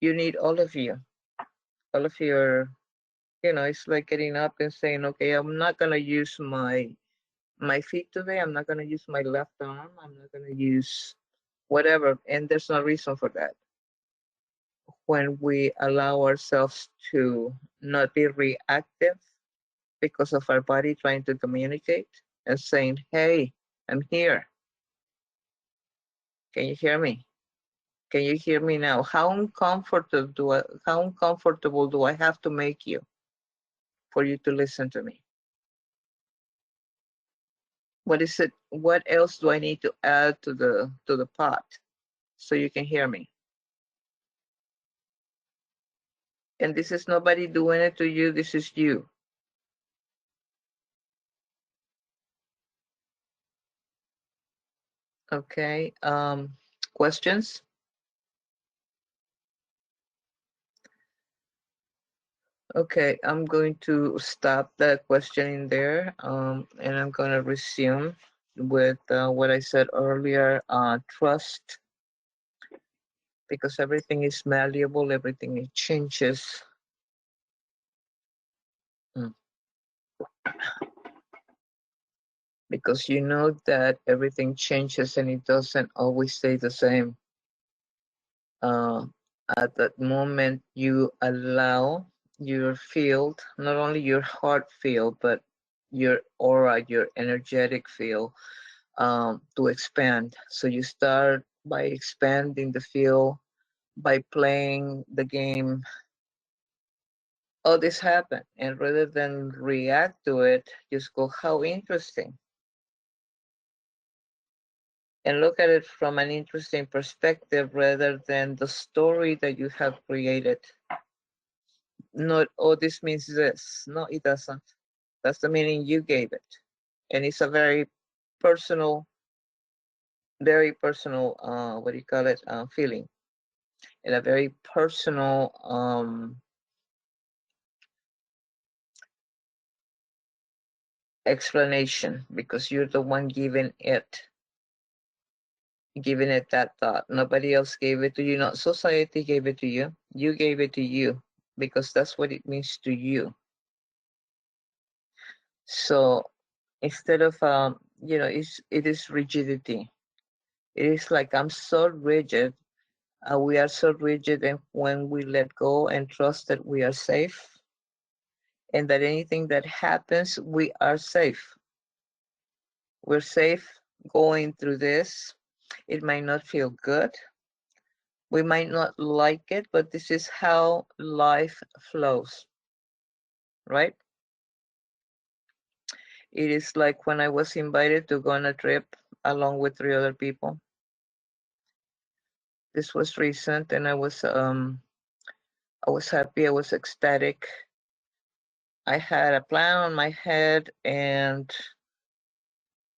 you need all of you, all of your, it's like getting up and saying, okay, I'm not going to use my feet today. I'm not going to use my left arm. I'm not going to use whatever. And there's no reason for that. When we allow ourselves to not be reactive because of our body trying to communicate and saying, hey, I'm here. Can you hear me? Can you hear me now? How uncomfortable do I have to make you for you to listen to me? What is it? What else do I need to add to the pot so you can hear me? And this is nobody doing it to you. This is you. Okay. Questions? Okay, I'm going to stop the questioning there, and I'm going to resume with what I said earlier, trust, because everything is malleable, everything it changes. Because you know that everything changes and it doesn't always stay the same. At that moment, you allow your field, not only your heart field, but your aura, your energetic field, to expand. So you start by expanding the field, by playing the game. Oh, this happened. And rather than react to it, just go, how interesting. And look at it from an interesting perspective rather than the story that you have created. Not, oh, this means this. No, it doesn't. That's the meaning you gave it. And it's a very personal, what do you call it, feeling. And a very personal explanation, because you're the one giving it that thought. Nobody else gave it to you. Not society gave it to you. You gave it to you, because that's what it means to you. So instead of it is rigidity. It is like, I'm so rigid. We are so rigid, and when we let go and trust that we are safe, and that anything that happens, we are safe. We're safe going through this. It might not feel good. We might not like it, but this is how life flows, right? It is like when I was invited to go on a trip along with 3 other people. This was recent, and I was happy. I was ecstatic. I had a plan on my head, and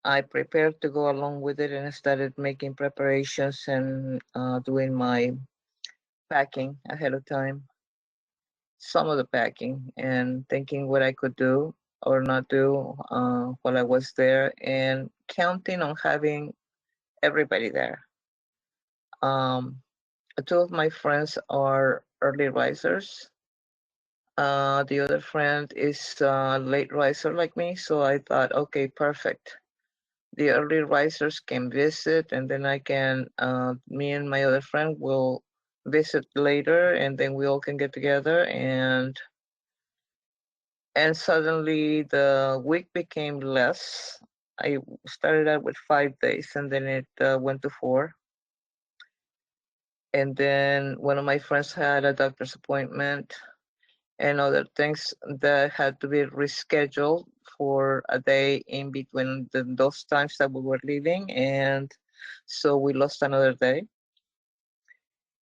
I prepared to go along with it, and I started making preparations and doing my packing ahead of time, some of the packing, and thinking what I could do or not do while I was there, and counting on having everybody there. 2 of my friends are early risers. The other friend is a late riser like me, so I thought, okay, perfect. The early risers can visit, and then I can, me and my other friend will visit later, and then we all can get together, and suddenly the week became less. I started out with 5 days, and then it went to 4. And then one of my friends had a doctor's appointment and other things that had to be rescheduled for a day in between those times that we were leaving. And so we lost another day.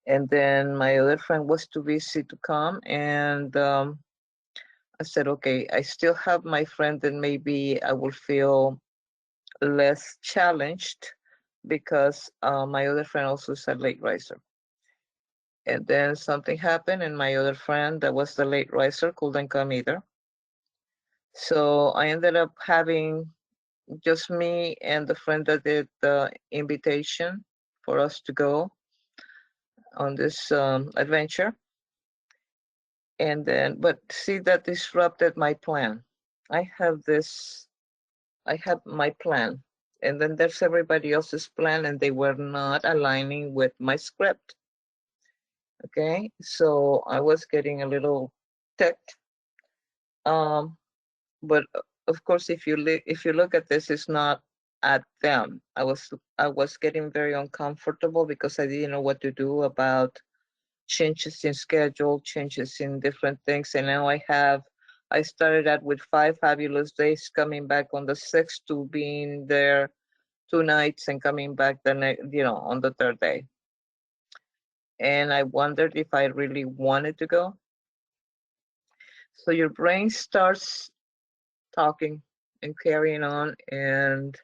And then my other friend was too busy to come, and I said, okay, I still have my friend, and maybe I will feel less challenged because my other friend also is a late riser. And then something happened, and my other friend that was the late riser couldn't come either. So I ended up having just me and the friend that did the invitation for us to go on this adventure. And then, but see, that disrupted my plan. I have my plan, and then there's everybody else's plan, and they were not aligning with my script. Okay, so I was getting a little ticked. But of course, if you look at this, it's not at them. I was getting very uncomfortable because I didn't know what to do about changes in schedule, changes in different things, and now I started out with 5 fabulous days, coming back on the 6th to being there 2 nights and coming back the next, on the 3rd day. And I wondered if I really wanted to go. So your brain starts talking and carrying on, and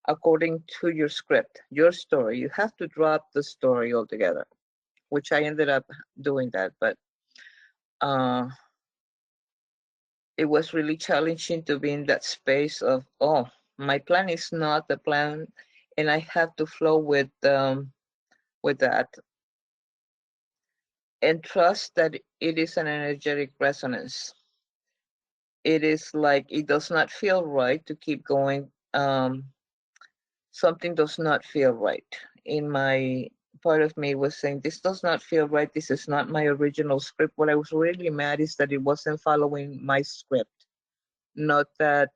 according to your script, your story, you have to drop the story altogether, which I ended up doing that, but it was really challenging to be in that space of, oh, my plan is not the plan, and I have to flow with that and trust that it is an energetic resonance. It is like it does not feel right to keep going. Something does not feel right. In my part of me was saying, this does not feel right. This is not my original script. What I was really mad is that it wasn't following my script. Not that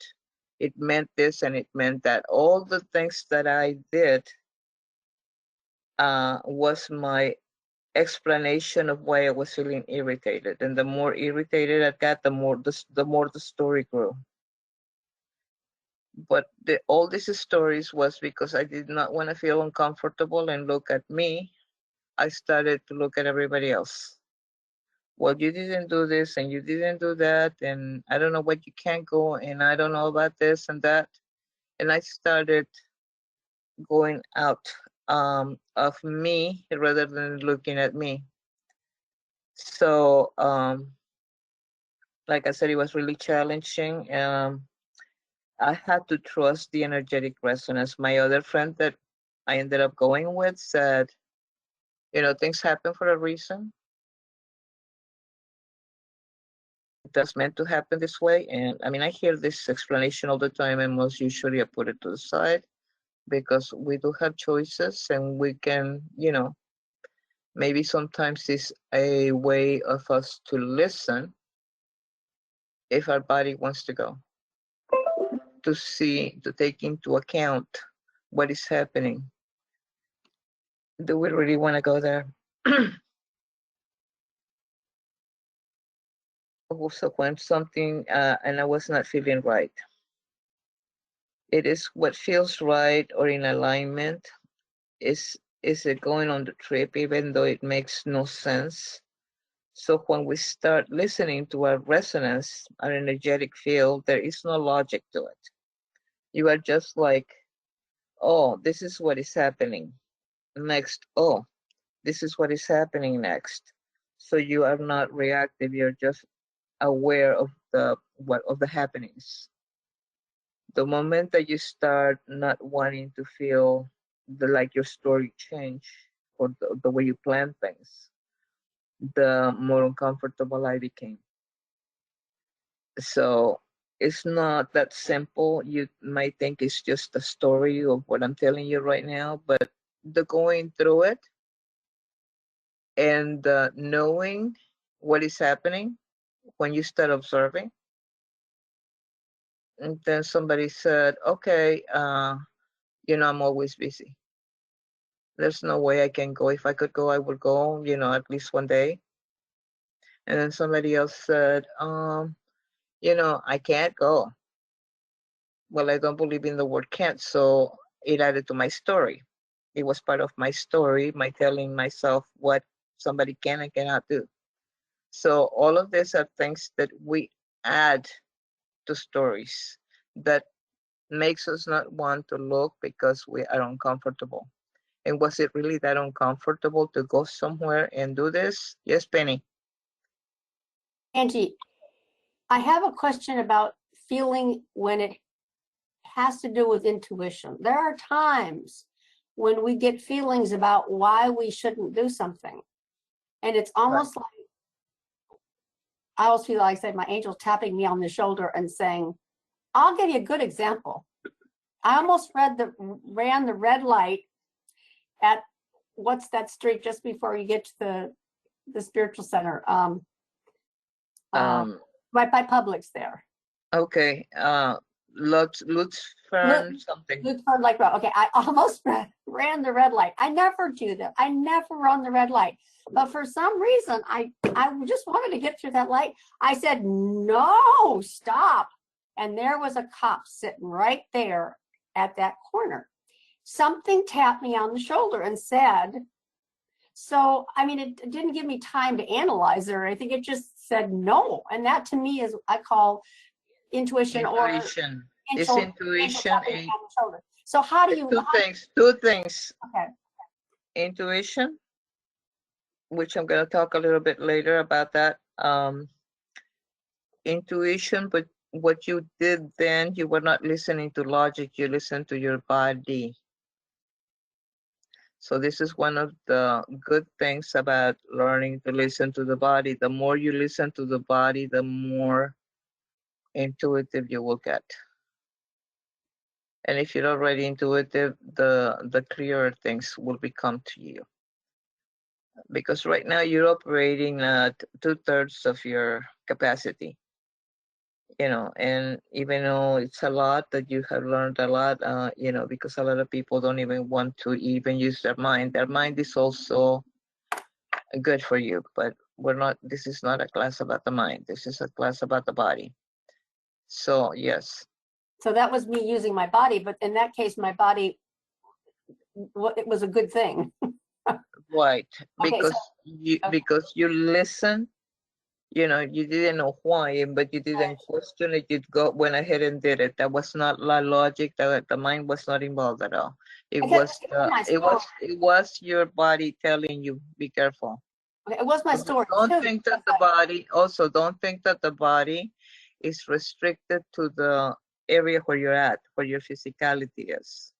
it meant this and it meant that. All the things that I did was my explanation of why I was feeling irritated. And the more irritated I got, the more the story grew. But all these stories was because I did not want to feel uncomfortable and look at me. I started to look at everybody else. Well, you didn't do this and you didn't do that, and I don't know what you can't go, and I don't know about this and that. And I started going out of me rather than looking at me. So, like I said, it was really challenging. I had to trust the energetic resonance. My other friend that I ended up going with said, things happen for a reason. That's meant to happen this way. And I mean, I hear this explanation all the time, and most usually I put it to the side because we do have choices, and we can, maybe sometimes it's a way of us to listen if our body wants to go, to take into account what is happening. Do we really want to go there? Also, when something and I was not feeling right, it is what feels right or in alignment. Is it going on the trip, even though it makes no sense? So when we start listening to our resonance, our energetic field, there is no logic to it. You are just like, oh, this is what is happening next. Oh, this is what is happening next. So you are not reactive. You're just aware of the happenings. The moment that you start not wanting to feel like your story change or the way you plan things, the more uncomfortable I became. So it's not that simple. You might think it's just a story of what I'm telling you right now, but the going through it and knowing what is happening when you start observing. And then somebody said, okay, I'm always busy. There's no way I can go. If I could go, I would go, at least one day. And then somebody else said, I can't go. Well, I don't believe in the word can't, so it added to my story. It was part of my story, my telling myself what somebody can and cannot do. So all of these are things that we add to stories that makes us not want to look because we are uncomfortable. And was it really that uncomfortable to go somewhere and do this? Yes, Penny. Angie, I have a question about feeling when it has to do with intuition. There are times when we get feelings about why we shouldn't do something. And it's almost like, I always feel like, say, my angel tapping me on the shoulder and saying, I'll give you a good example. I almost ran the red light at, what's that street just before you get to the spiritual center? Right by Publix there. Okay. Lutz something. Lutzfern Lake Road. Okay, I almost ran the red light. I never do that. I never run the red light. But for some reason, I just wanted to get through that light. I said, no, stop. And there was a cop sitting right there at that corner. Something tapped me on the shoulder and said, so, I mean, it didn't give me time to analyze it or anything. It just said no. And that to me is, I call intuition. It's intuition. So how do you? Two things. Okay. Intuition, which I'm going to talk a little bit later about that. Intuition, but what you did then, you were not listening to logic, you listened to your body. So this is one of the good things about learning to listen to the body. The more you listen to the body, the more intuitive you will get. And if you're already intuitive, the clearer things will become to you. Because right now you're operating at 2/3 of your capacity. You know, and even though it's a lot that you have learned a lot, you know, because a lot of people don't even want to even use their mind. Their mind is also good for you, but this is not a class about the mind. This is a class about the body. So, yes. So that was me using my body, but in that case, my body, it was a good thing. Right, Okay, because you listen. You know, you didn't know why, but you didn't question it. You went ahead and did it. That was not logic. That the mind was not involved at all. It was your body telling you, be careful. Okay, it was my story. Don't think that the body. Also, don't think that the body is restricted to the area where you're at, where your physicality is.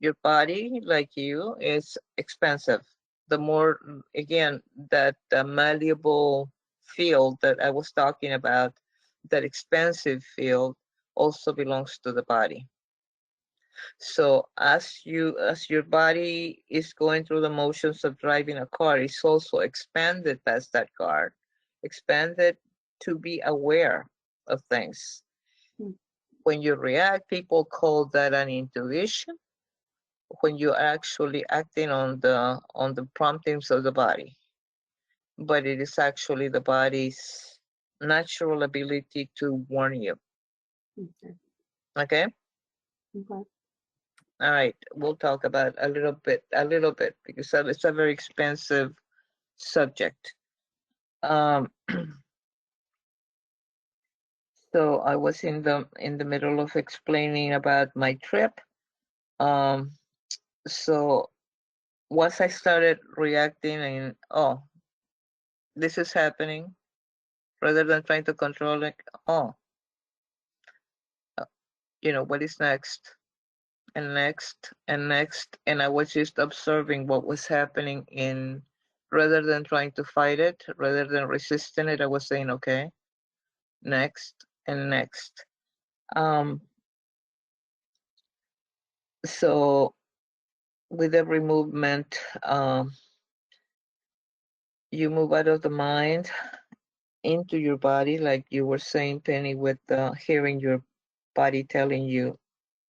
Your body, like you, is expensive. The more, again, that malleable field that I was talking about, that expensive field also belongs to the body. So as your body is going through the motions of driving a car, it's also expanded as that car, expanded to be aware of things. When you react, people call that an intuition. When you're actually acting on the promptings of the body. But it is actually the body's natural ability to warn you. Okay? All right, we'll talk about a little bit, because it's a very expensive subject. So I was in the middle of explaining about my trip. So once I started reacting and, oh, this is happening, rather than trying to control it, oh, you know, what is next? And next, and next. And I was just observing what was happening rather than trying to fight it, rather than resisting it, I was saying, okay, next and next. So with every movement, you move out of the mind into your body, like you were saying, Penny, with hearing your body telling you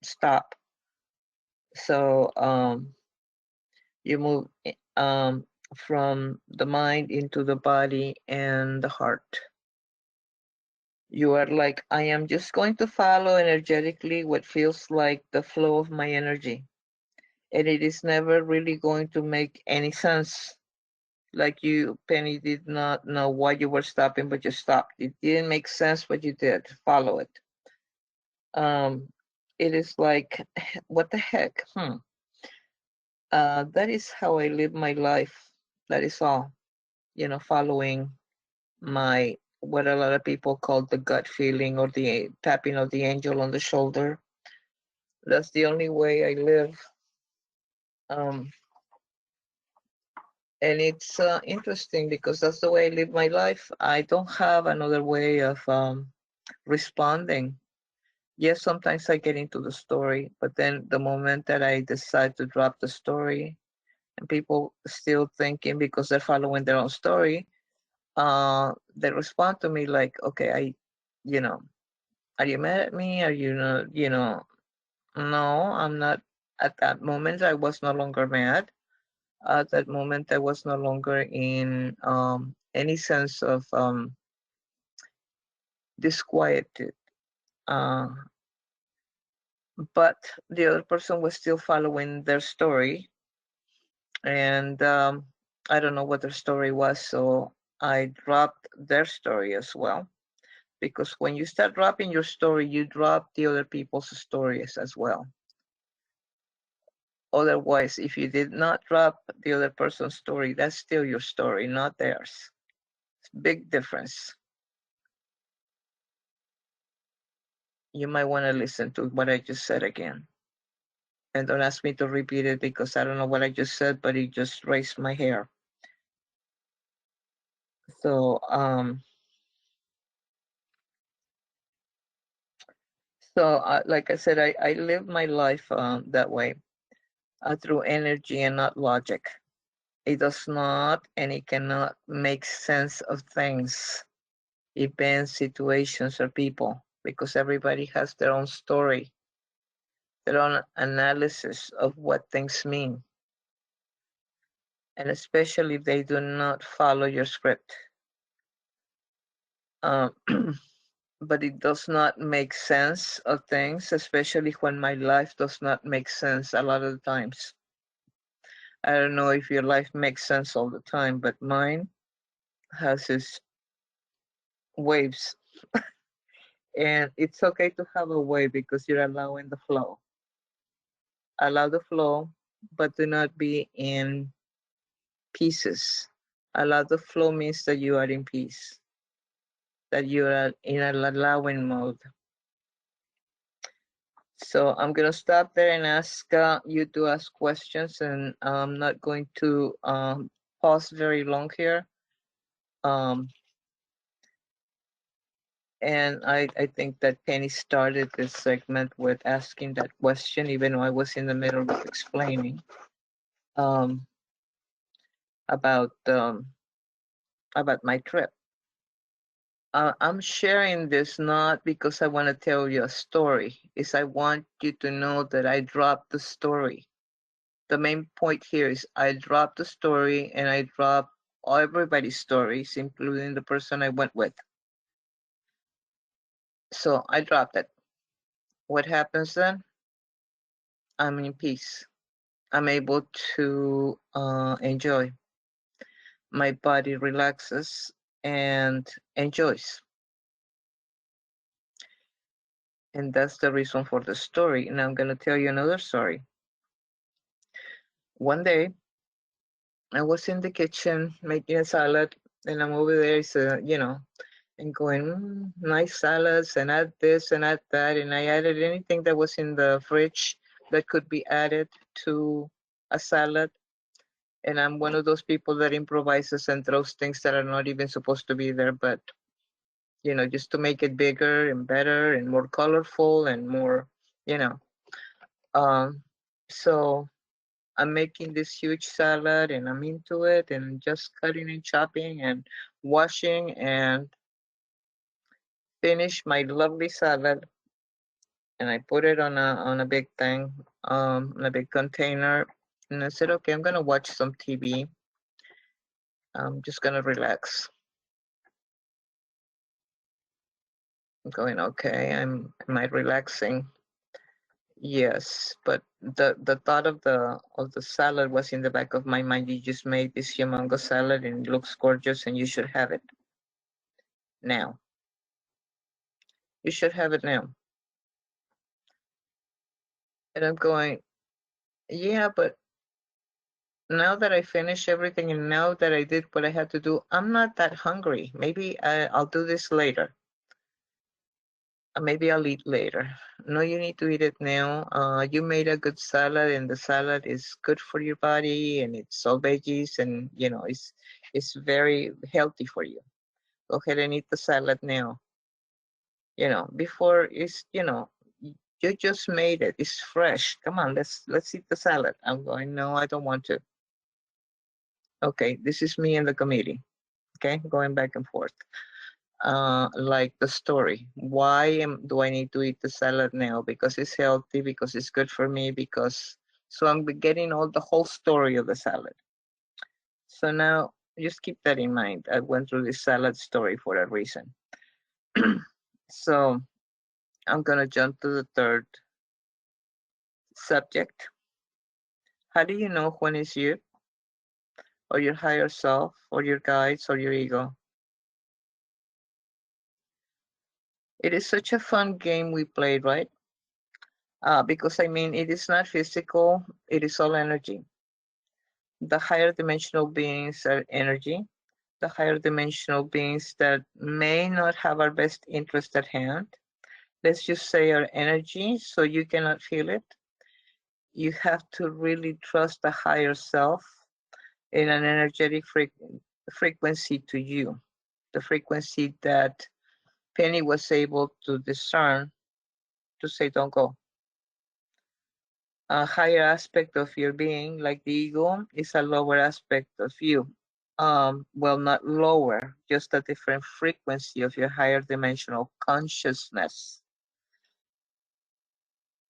stop. So you move from the mind into the body and the heart. You are like, I am just going to follow energetically what feels like the flow of my energy. And it is never really going to make any sense. Like you, Penny, did not know why you were stopping, but you stopped. It didn't make sense, but you did follow it. It is like, what the heck? That is how I live my life. That is all. Following my, what a lot of people call the gut feeling or the tapping of the angel on the shoulder. That's the only way I live. And it's interesting because that's the way I live my life. I don't have another way of responding. Yes, sometimes I get into the story, but then the moment that I decide to drop the story and people still thinking because they're following their own story, they respond to me like, okay, are you mad at me? Are you not, no, I'm not. At that moment, I was no longer mad. At that moment, I was no longer in any sense of disquieted. But the other person was still following their story. And I don't know what their story was, so I dropped their story as well. Because when you start dropping your story, you drop the other people's stories as well. Otherwise, if you did not drop the other person's story, that's still your story, not theirs. It's a big difference. You might want to listen to what I just said again. And don't ask me to repeat it because I don't know what I just said, but it just raised my hair. So, like I said, I live my life that way, through energy and not logic. It does not and it cannot make sense of things, events, situations, or people, because everybody has their own story, their own analysis of what things mean. And especially if they do not follow your script. But it does not make sense of things, especially when my life does not make sense a lot of the times. I don't know if your life makes sense all the time, but mine has its waves. And it's okay to have a wave because you're allowing the flow. Allow the flow, but do not be in pieces. Allow the flow means that you are in peace, that you are in an allowing mode. So I'm going to stop there and ask you to ask questions, and I'm not going to pause very long here. And I think that Penny started this segment with asking that question, even though I was in the middle of explaining about my trip. I'm sharing this not because I want to tell you a story. It's I want you to know that I dropped the story. The main point here is I dropped the story and I dropped everybody's stories, including the person I went with. So I dropped it. What happens then? I'm in peace. I'm able to enjoy. My body relaxes and enjoys. And that's the reason for the story. And I'm going to tell you another story. One day, I was in the kitchen making a salad, and I'm over there, so, and going, nice salads, and add this and add that. And I added anything that was in the fridge that could be added to a salad. And I'm one of those people that improvises and throws things that are not even supposed to be there, but, just to make it bigger and better and more colorful and more, so I'm making this huge salad and I'm into it and just cutting and chopping and washing and finish my lovely salad. And I put it on a big thing, in a big container. And I said, okay, I'm gonna watch some TV. I'm just gonna relax. I'm going, okay, am I relaxing? Yes, but the thought of the salad was in the back of my mind. You just made this humongous salad and it looks gorgeous and you should have it now. You should have it now. And I'm going, yeah, but now that I finished everything and now that I did what I had to do, I'm not that hungry. Maybe I'll do this later. Maybe I'll eat later. No, you need to eat it now. You made a good salad and the salad is good for your body and it's all veggies and, you know, it's very healthy for you. Go ahead and eat the salad now. You know, before it's, you know, you just made it. It's fresh. Come on, let's eat the salad. I'm going, no, I don't want to. Okay, this is me and the committee. Okay, going back and forth. Like the story. Why do I need to eat the salad now? Because it's healthy, because it's good for me, because so I'm getting all the whole story of the salad. So now just keep that in mind. I went through this salad story for a reason. So I'm gonna jump to the third subject. How do you know when it's you or your higher self or your guides or your ego? It is such a fun game we played, right? Because I mean, it is not physical, it is all energy. The higher dimensional beings are energy. The higher dimensional beings that may not have our best interest at hand. Let's just say our energy, so you cannot feel it. You have to really trust the higher self in an energetic frequency to you. The frequency that Penny was able to discern to say, don't go. A higher aspect of your being, like the ego, is a lower aspect of you. Well, not lower, just a different frequency of your higher dimensional consciousness.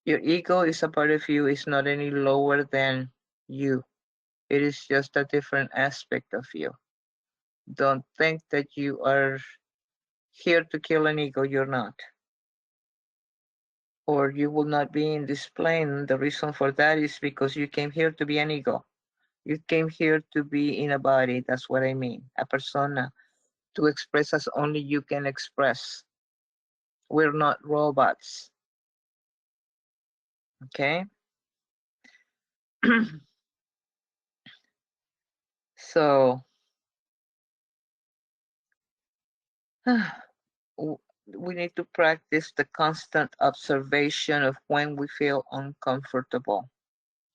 Your ego is a part of you, is not any lower than you. It is just a different aspect of you. Don't think that you are here to kill an ego, you're not. Or you will not be in this plane. The reason for that is because you came here to be an ego. You came here to be in a body, that's what I mean, a persona, to express as only you can express. We're not robots, okay? So, we need to practice the constant observation of when we feel uncomfortable.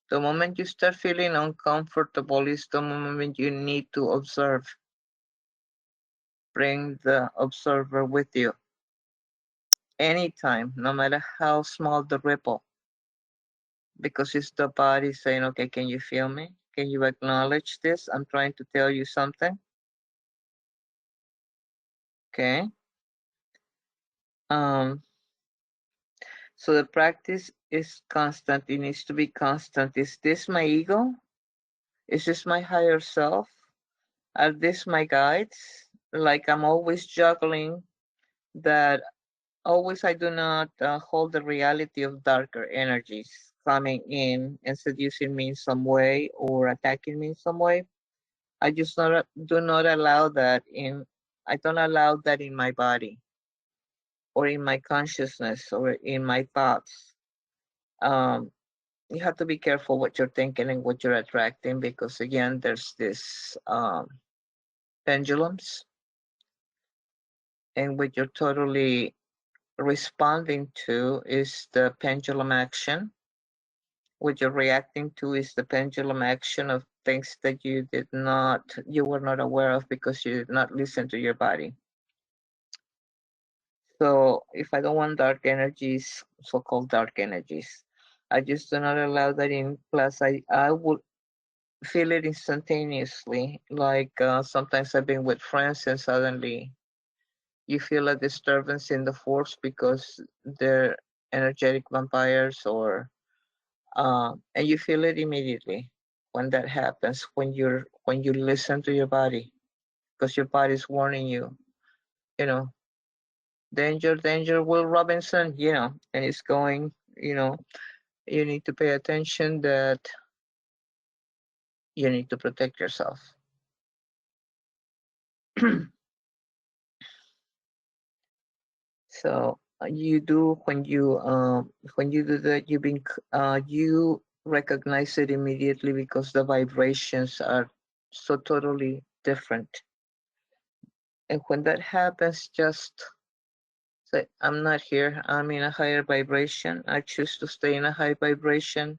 The moment you start feeling uncomfortable is the moment you need to observe. Bring the observer with you. Anytime, no matter how small the ripple. Because it's the body saying, okay, can you feel me? Can you acknowledge this? I'm trying to tell you something. Okay. So the practice is constant. It needs to be constant. Is this my ego? Is this my higher self? Are these my guides? Like I'm always juggling that. Always I do not hold the reality of darker energies coming in and seducing me in some way or attacking me in some way. I just do not allow that in, I don't allow that in my body or in my consciousness or in my thoughts. You have to be careful what you're thinking and what you're attracting because again, there's this pendulums and what you're totally responding to is the pendulum action. What you're reacting to is the pendulum action of things that you were not aware of because you did not listen to your body. So if I don't want dark energies, so-called dark energies, I just do not allow that in. Plus, I would feel it instantaneously. Like sometimes I've been with friends and suddenly you feel a disturbance in the force because they're energetic vampires or and you feel it immediately when that happens, when you listen to your body, because your body's warning you, you know, danger, danger, Will Robinson, you know, and it's going, you know, You need to pay attention that you need to protect yourself. So you do when you do that, you recognize it immediately because the vibrations are so totally different. And when that happens, just say, I'm not here. I'm in a higher vibration. I choose to stay in a high vibration,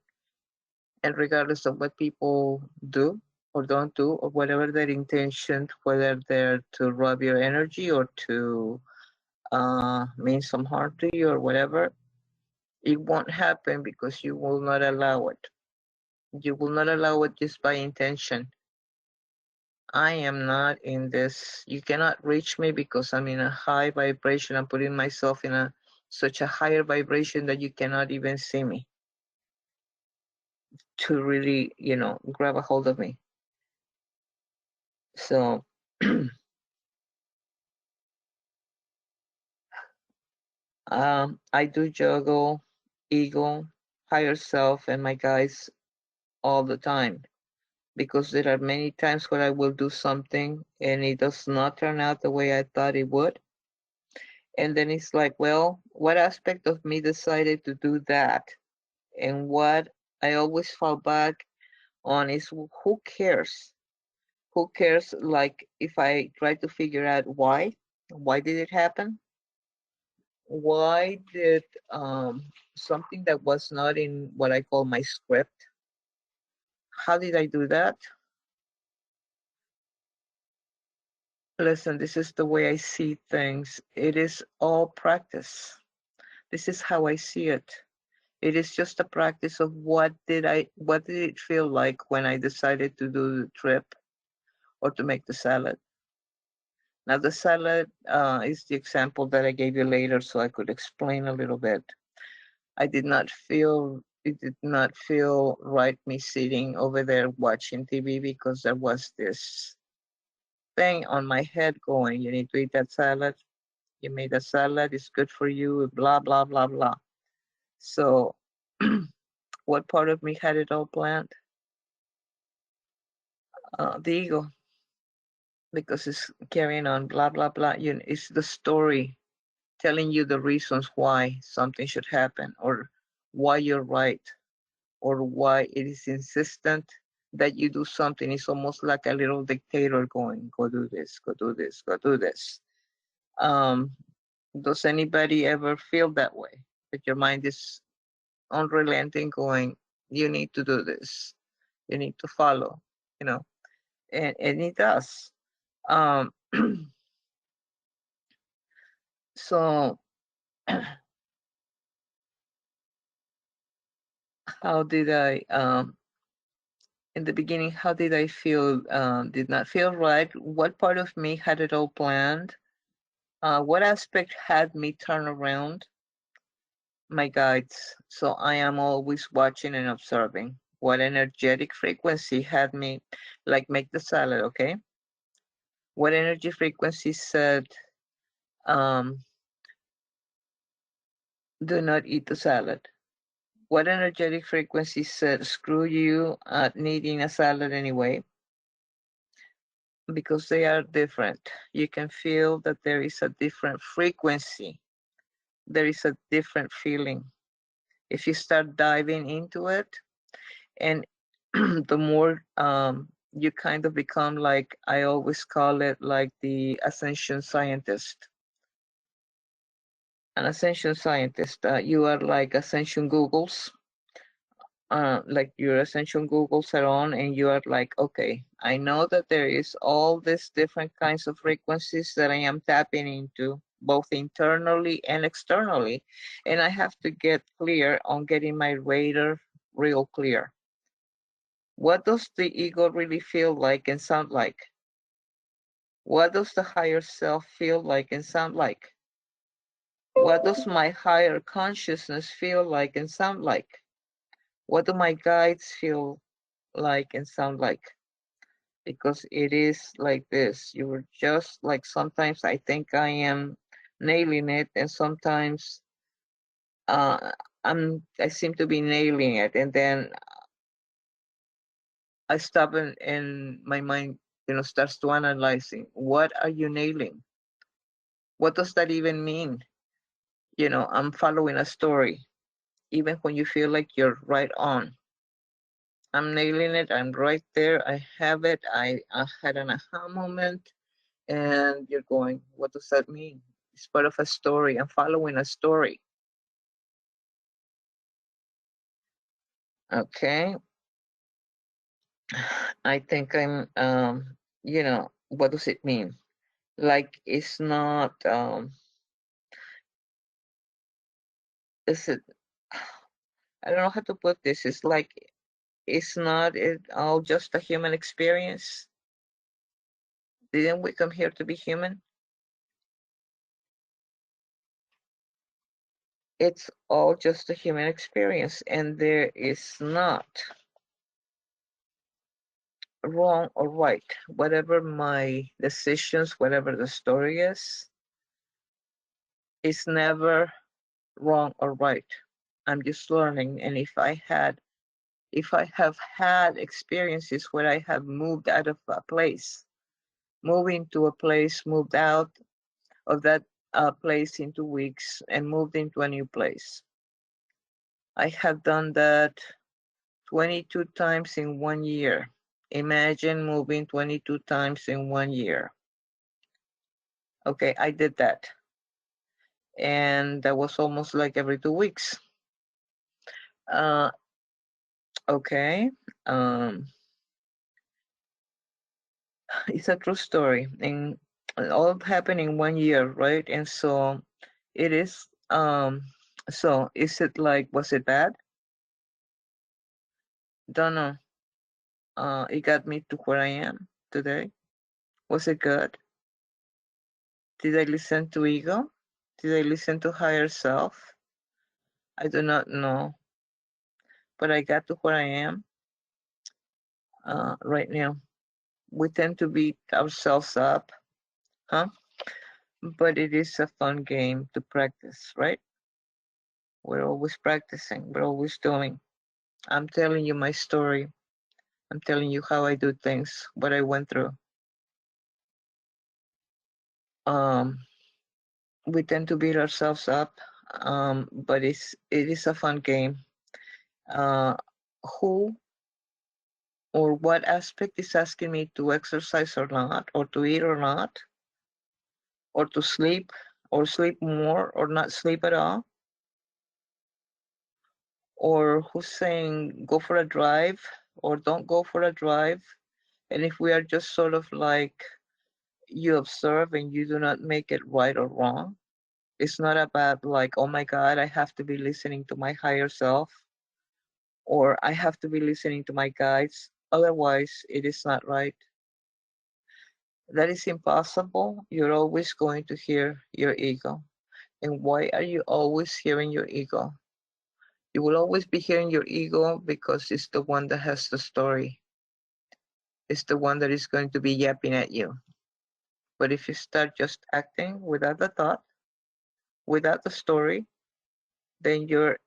and regardless of what people do or don't do, or whatever their intention, whether they're to rob your energy or to mean some harm to you or whatever, it won't happen because you will not allow it. You will not allow it just by intention. I am not in this. You cannot reach me because I'm in a high vibration. I'm putting myself in such a higher vibration that you cannot even see me to really, grab a hold of me. So I do juggle ego, higher self, and my guides all the time, because there are many times where I will do something and it does not turn out the way I thought it would. And then it's like, well, what aspect of me decided to do that? And what I always fall back on is, who cares? Who cares? Like, if I try to figure out why did it happen? Why did something that was not in what I call my script, how did I do that? Listen, this is the way I see things. It is all practice. This is how I see it. It is just a practice of what did it feel like when I decided to do the trip or to make the salad. Now the salad is the example that I gave you later so I could explain a little bit. It did not feel right me sitting over there watching TV because there was this thing on my head going, you need to eat that salad. You made a salad, it's good for you, blah, blah, blah, blah. So what part of me had it all planned? The ego, because it's carrying on, blah, blah, blah. It's the story telling you the reasons why something should happen, or why you're right, or why it is insistent that you do something. It's almost like a little dictator going, go do this, go do this, go do this. Does anybody ever feel that way? That your mind is unrelenting going, you need to do this, you need to follow, and it does. So how did I, in the beginning, how did I feel? Did not feel right? What part of me had it all planned? What aspect had me turn around? My guides. So I am always watching and observing. What energetic frequency had me, like, make the salad, okay? What energy frequency said, do not eat the salad? What energetic frequency said, screw you at needing a salad anyway? Because they are different. You can feel that there is a different frequency. There is a different feeling. If you start diving into it, and the more you kind of become, like, I always call it, like the ascension scientist. An ascension scientist, you are like ascension Googles. Like your ascension Googles are on, and you are like, okay, I know that there is all these different kinds of frequencies that I am tapping into, both internally and externally, and I have to get clear on getting my radar real clear. What does the ego really feel like and sound like? What does the higher self feel like and sound like? What does my higher consciousness feel like and sound like? What do my guides feel like and sound like? Because it is like this. You were just like, sometimes I think I am nailing it, and sometimes I seem to be nailing it, and then I stop and my mind, starts to analyzing. What are you nailing? What does that even mean? I'm following a story, even when you feel like you're right on. I'm nailing it. I'm right there. I have it. I had an aha moment, and you're going, what does that mean? It's part of a story. I'm following a story. Okay. I think I'm, what does it mean? Like, it's not, is it, I don't know how to put this. It's like, it's not it all just a human experience. Didn't we come here to be human? It's all just a human experience, and there is not wrong or right. Whatever my decisions, whatever the story is, it's never wrong or right. I'm just learning, and if I have had experiences where I have moved out of a place, moving to a place, moved out of that place into weeks, and moved into a new place. I have done that 22 times in 1 year. Imagine moving 22 times in 1 year. Okay, I did that. And that was almost like every 2 weeks. Okay. It's a true story. And all happened in 1 year, right? And so it is, so is it like, was it bad? Don't know. It got me to where I am today. Was it good? Did I listen to ego? Did I listen to higher self? I do not know. But I got to where I am right now. We tend to beat ourselves up, huh? But it is a fun game to practice, right? We're always practicing. We're always doing. I'm telling you my story. I'm telling you how I do things, what I went through. We tend to beat ourselves up, but it is a fun game. Who or what aspect is asking me to exercise or not, or to eat or not, or to sleep, or sleep more, or not sleep at all? Or who's saying go for a drive, or don't go for a drive? And if we are just sort of like, you observe and you do not make it right or wrong, it's not about like, oh my God, I have to be listening to my higher self, or I have to be listening to my guides, otherwise it is not right. That is impossible. You're always going to hear your ego. And why are you always hearing your ego? You will always be hearing your ego because it's the one that has the story. It's the one that is going to be yapping at you. But if you start just acting without the thought, without the story, then you're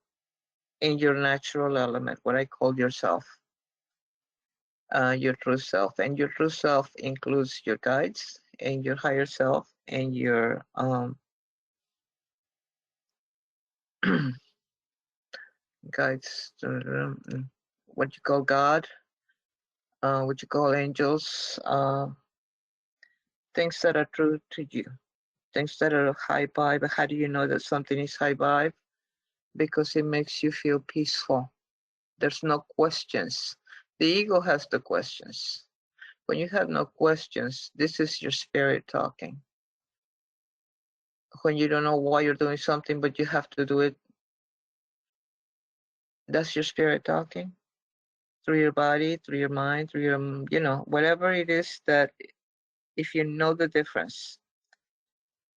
in your natural element, what I call yourself, your true self. And your true self includes your guides and your higher self and your guides, what you call God, what you call angels, things that are true to you, things that are high vibe. How do you know that something is high vibe? Because it makes you feel peaceful. There's no questions. The ego has the questions. When you have no questions, this is your spirit talking. When you don't know why you're doing something, but you have to do it, that's your spirit talking through your body, through your mind, through your, whatever it is that, if you know the difference.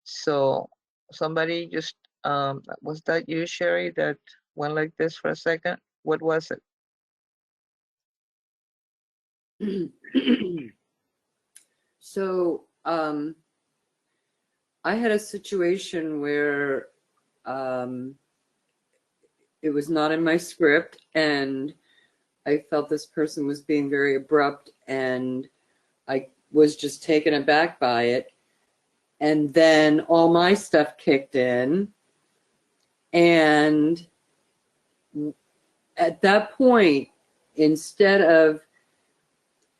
So somebody just, was that you, Sherry, that went like this for a second? What was it? So I had a situation where it was not in my script, and I felt this person was being very abrupt, and I was just taken aback by it. And then all my stuff kicked in, and at that point, instead of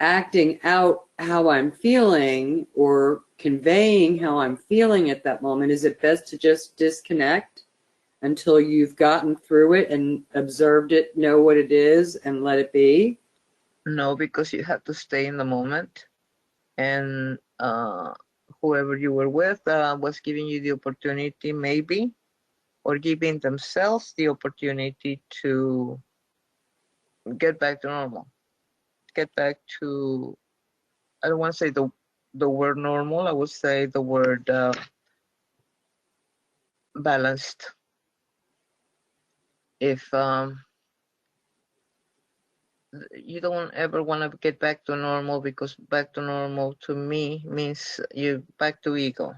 acting out how I'm feeling or conveying how I'm feeling at that moment, is it best to just disconnect until you've gotten through it and observed it, know what it is, and let it be? No, because you have to stay in the moment, and whoever you were with was giving you the opportunity, maybe, or giving themselves the opportunity to get back to normal, get back to, I don't want to say the word normal, I would say the word balanced. If you don't ever want to get back to normal, because back to normal to me means you back to ego.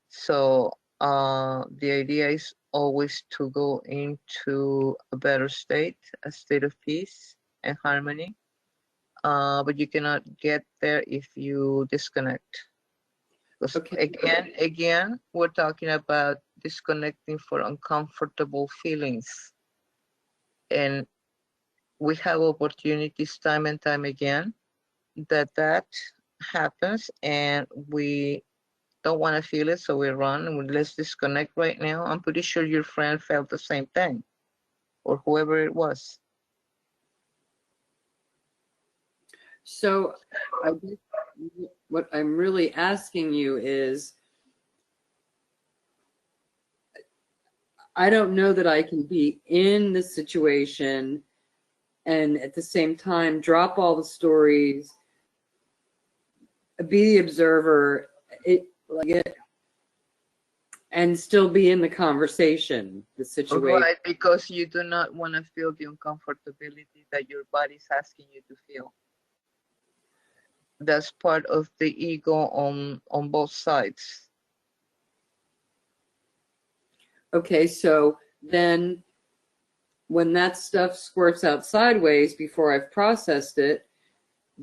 So the idea is always to go into a better state, a state of peace and harmony. But you cannot get there if you disconnect. Because again, we're talking about disconnecting for uncomfortable feelings. And we have opportunities time and time again that happens, and we don't want to feel it, so we run and let's disconnect right now. I'm pretty sure your friend felt the same thing, or whoever it was. So I guess what I'm really asking you is, I don't know that I can be in the situation and at the same time drop all the stories, be the observer, and still be in the conversation, the situation. Right, because you do not want to feel the uncomfortability that your body's asking you to feel. That's part of the ego on both sides. Okay, so then when that stuff squirts out sideways before I've processed it,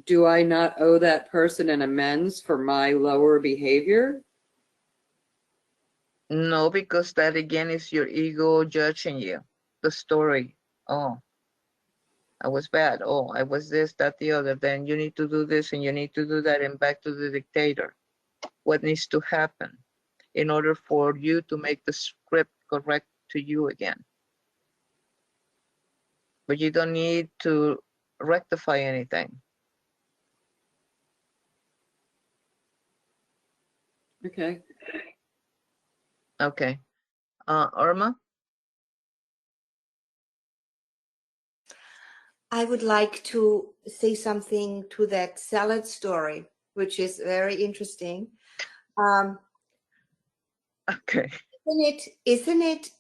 do I not owe that person an amends for my lower behavior? No, because that again is your ego judging you. The story. Oh, I was bad. Oh, I was this, that, the other. Then you need to do this and you need to do that, and back to the dictator. What needs to happen in order for you to make the script correct to you again? But you don't need to rectify anything. Okay. Okay. Irma? I would like to say something to that salad story, which is very interesting. Okay. Isn't it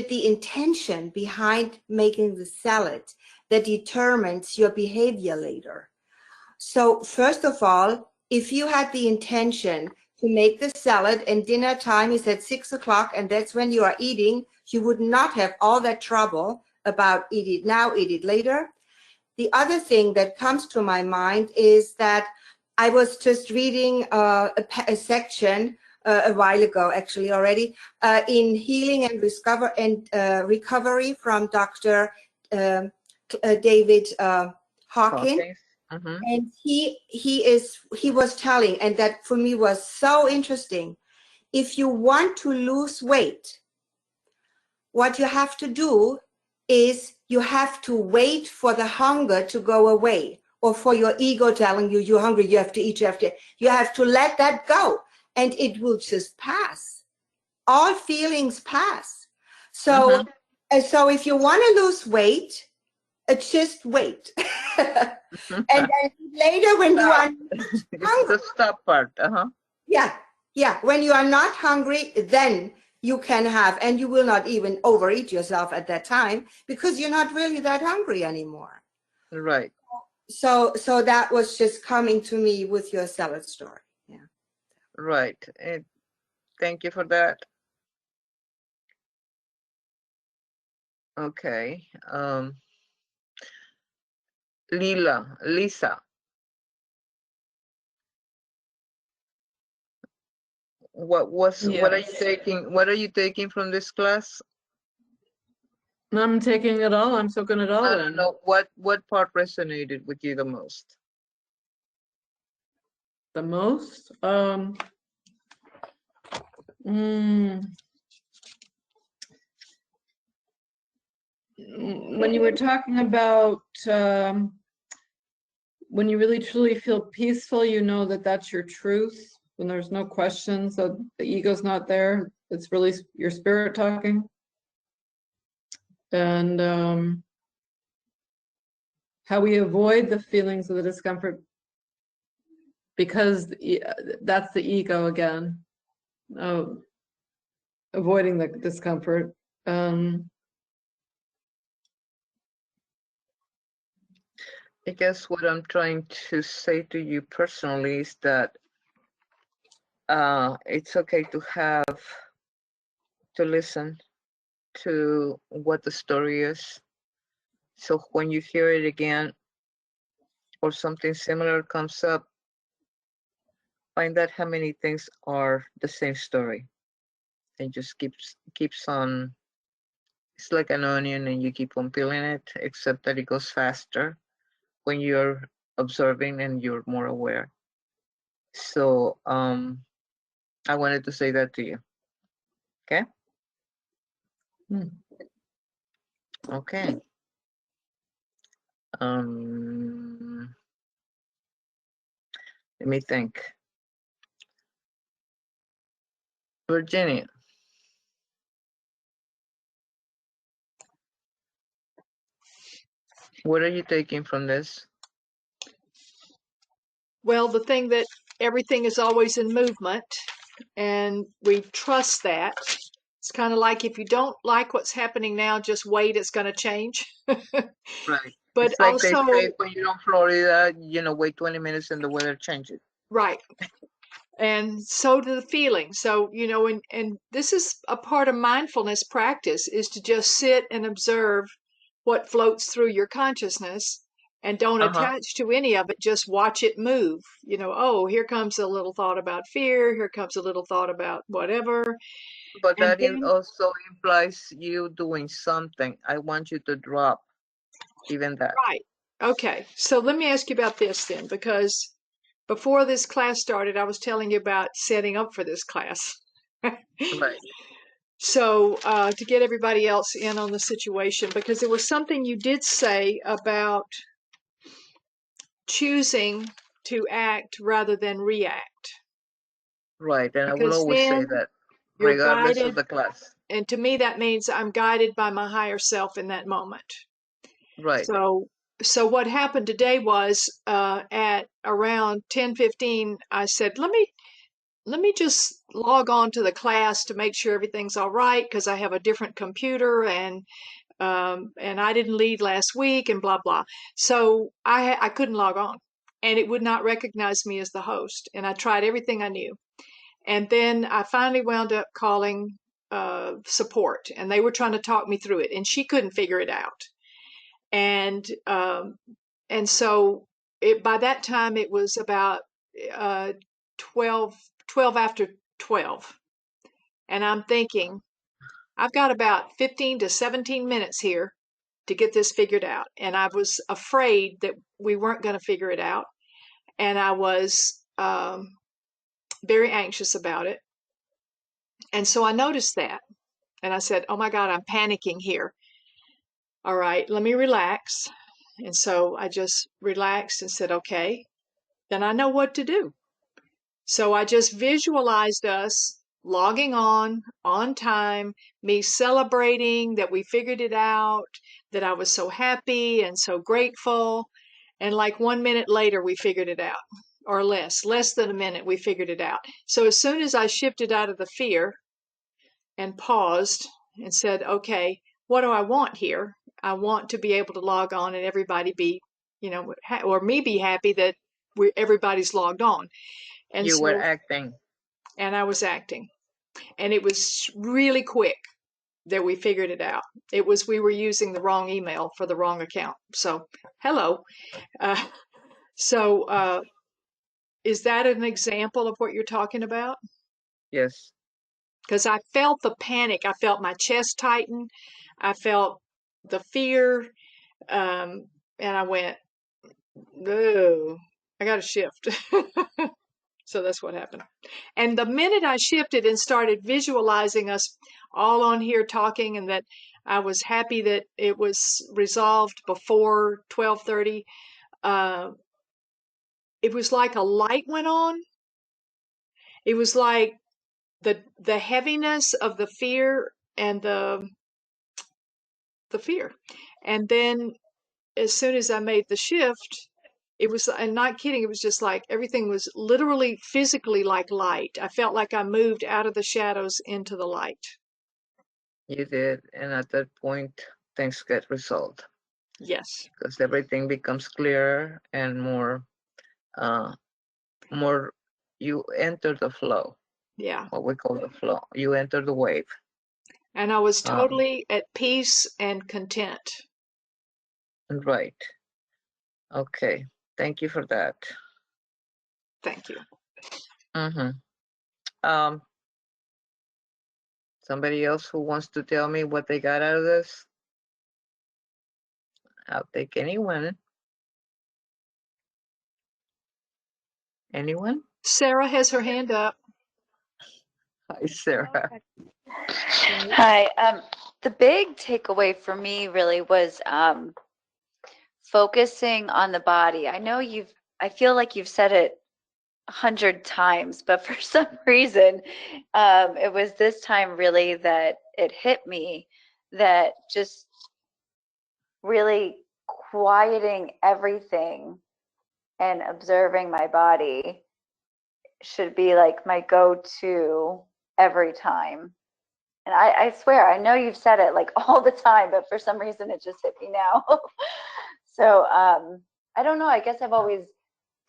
the intention behind making the salad that determines your behavior later? So first of all, if you had the intention to make the salad and dinner time is at 6 o'clock and that's when you are eating, you would not have all that trouble about eat it now, eat it later. The other thing that comes to my mind is that I was just reading a section a while ago, actually already, in Healing and Recovery from Dr. David Hawkins. Mm-hmm. And he was telling, and that for me was so interesting. If you want to lose weight, what you have to do is you have to wait for the hunger to go away, or for your ego telling you you're hungry, you have to eat, you have to let that go, and it will just pass. All feelings pass. So, so if you want to lose weight, just wait. And then later when you are hungry, the stop part. Yeah, when you are not hungry, then you can have, and you will not even overeat yourself at that time because you're not really that hungry anymore. Right. So that was just coming to me with your salad story. Yeah. Right. Thank you for that. Okay. Lisa. What are you Yes. taking? What are you taking from this class? I'm taking it all. I'm soaking it all in. No. What part resonated with you the most? The most? When you were talking about when you really truly feel peaceful, you know that that's your truth. When there's no questions, so the ego's not there. It's really your spirit talking. And how we avoid the feelings of the discomfort because that's the ego again, avoiding the discomfort. I guess what I'm trying to say to you personally is that it's okay to listen to what the story is. So when you hear it again or something similar comes up, find out how many things are the same story and just keeps on. It's like an onion and you keep on peeling it, except that it goes faster when you're observing and you're more aware. So I wanted to say that to you. Okay? Okay. Let me think. Virginia. What are you taking from this? Well, the thing that everything is always in movement, and we trust that. It's kind of like if you don't like what's happening now, just wait, it's going to change. Right. But It's like also, they say when you're in Florida, wait 20 minutes and the weather changes. right. And so do the feelings. So, and this is a part of mindfulness practice, is to just sit and observe what floats through your consciousness and don't attach to any of it. Just watch it move. Oh, here comes a little thought about fear. Here comes a little thought about whatever. But And that then, also implies you doing something. I want you to drop even that. right. Okay. So let me ask you about this then, because before this class started, I was telling you about setting up for this class. Right. So to get everybody else in on the situation, because there was something you did say about choosing to act rather than react. Right, and I will Because always say then that, you're regardless of guided, the class. and to me that means I'm guided by my higher self in that moment. Right. So what happened today was at around 10:15, I said, let me just log on to the class to make sure everything's all right, because I have a different computer and I didn't lead last week and blah blah. So I couldn't log on, and it would not recognize me as the host. And I tried everything I knew, and then I finally wound up calling support, and they were trying to talk me through it, and she couldn't figure it out. And so by that time it was about uh, 12 after 12, and I'm thinking, I've got about 15 to 17 minutes here to get this figured out. And I was afraid that we weren't going to figure it out. And I was very anxious about it. And so I noticed that. And I said, oh my God, I'm panicking here. All right, let me relax. And so I just relaxed and said, okay, then I know what to do. So I just visualized us logging on time, me celebrating that we figured it out, that I was so happy and so grateful. And like 1 minute later, we figured it out, or less than a minute, we figured it out. So as soon as I shifted out of the fear and paused and said, okay, what do I want here? I want to be able to log on and everybody be, or me be happy that everybody's logged on. And you were so, acting. and I was acting. And it was really quick. that we figured it out. It was we were using the wrong email for the wrong account. So, hello. Uh, so, is that an example of what you're talking about? Yes. Because I felt the panic. I felt my chest tighten. I felt the fear. And I went, no, I got to shift. So that's what happened. And the minute I shifted and started visualizing us all on here talking, and that I was happy that it was resolved before 12:30, it was like a light went on. It was like the heaviness of the fear and the fear. And then as soon as I made the shift, it was, and not kidding, it was just like everything was literally physically like light. I felt like I moved out of the shadows into the light. You did. And at that point, things get resolved. Yes. Because everything becomes clearer and more, you enter the flow. Yeah. What we call the flow. You enter the wave. And I was totally at peace and content. Right. Okay. Thank you for that. Thank you. Somebody else who wants to tell me what they got out of this? I'll take anyone. Anyone? Sarah has her hand up. Hi, Sarah. Hi. The big takeaway for me really was focusing on the body. I feel like you've said it 100 times, but for some reason, it was this time really that it hit me that just really quieting everything and observing my body should be like my go-to every time. And I swear, I know you've said it like all the time, but for some reason it just hit me now. So I don't know. I guess I've always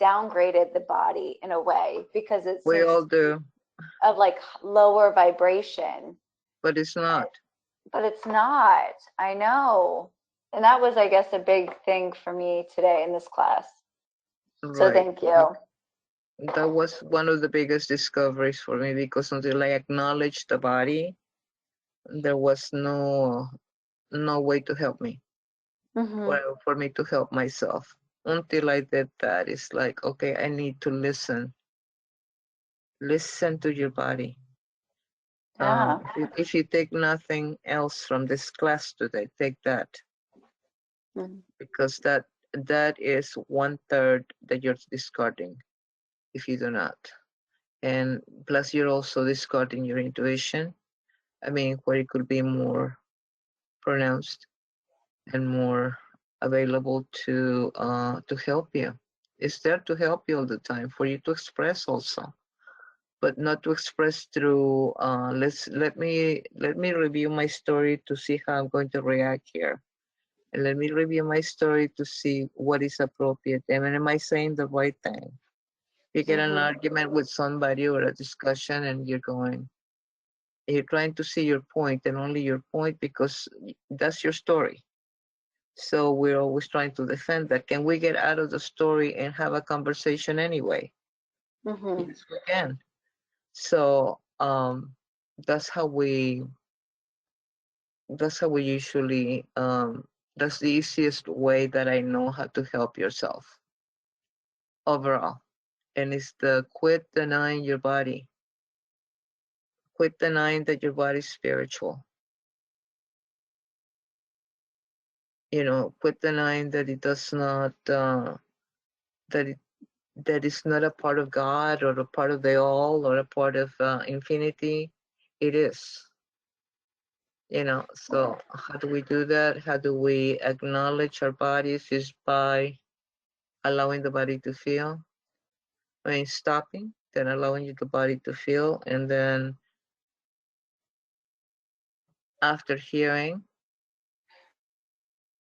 downgraded the body in a way because it We seems all do. Of like lower vibration. But it's not. But it's not. I know. And that was, I guess, a big thing for me today in this class. Right. So thank you. That was one of the biggest discoveries for me, because until I acknowledged the body, there was no way to help me. For me to help myself. Until I did that, it's like, okay, I need to listen. Listen to your body. Yeah. If you take nothing else from this class today, take that. Because that is 1/3 that you're discarding if you do not. And plus you're also discarding your intuition. I mean, where it could be more pronounced and more available to help you. It's there to help you all the time, for you to express also, but not to express through let me review my story to see how I'm going to react here, and let me review my story to see what is appropriate. I mean, am I saying the right thing? You get an argument with somebody or a discussion, and you're trying to see your point and only your point, because that's your story. So we're always trying to defend that. Can we get out of the story and have a conversation anyway? Yes, we can. So that's how we usually, that's the easiest way that I know how to help yourself overall. And it's the quit denying your body. Quit denying that your body is spiritual. Quit denying that it does not, that is not a part of God or a part of the all or a part of infinity. It is. So how do we do that? How do we acknowledge our bodies? Is by allowing the body to feel. I mean, stopping, then allowing the body to feel, and then after hearing,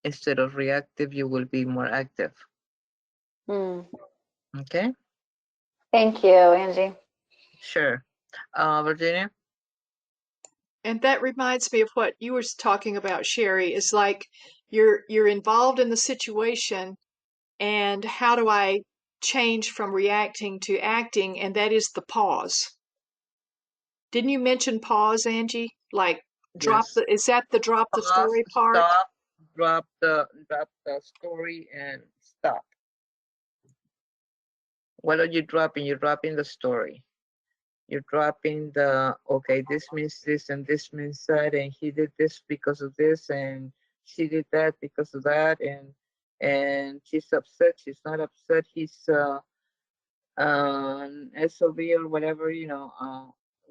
instead of reactive, you will be more active. Okay? Thank you, Angie. Sure. Virginia? And that reminds me of what you were talking about, Sherry, is like you're involved in the situation, and how do I change from reacting to acting? And that is the pause. Didn't you mention pause, Angie? Like Yes. is that the drop the Pause, story part? stop, drop the story and stop. What are you dropping? You're dropping the story. You're dropping the, okay, this means this and this means that, and he did this because of this, and she did that because of that, and she's upset, she's not upset, he's SOB or whatever, you know,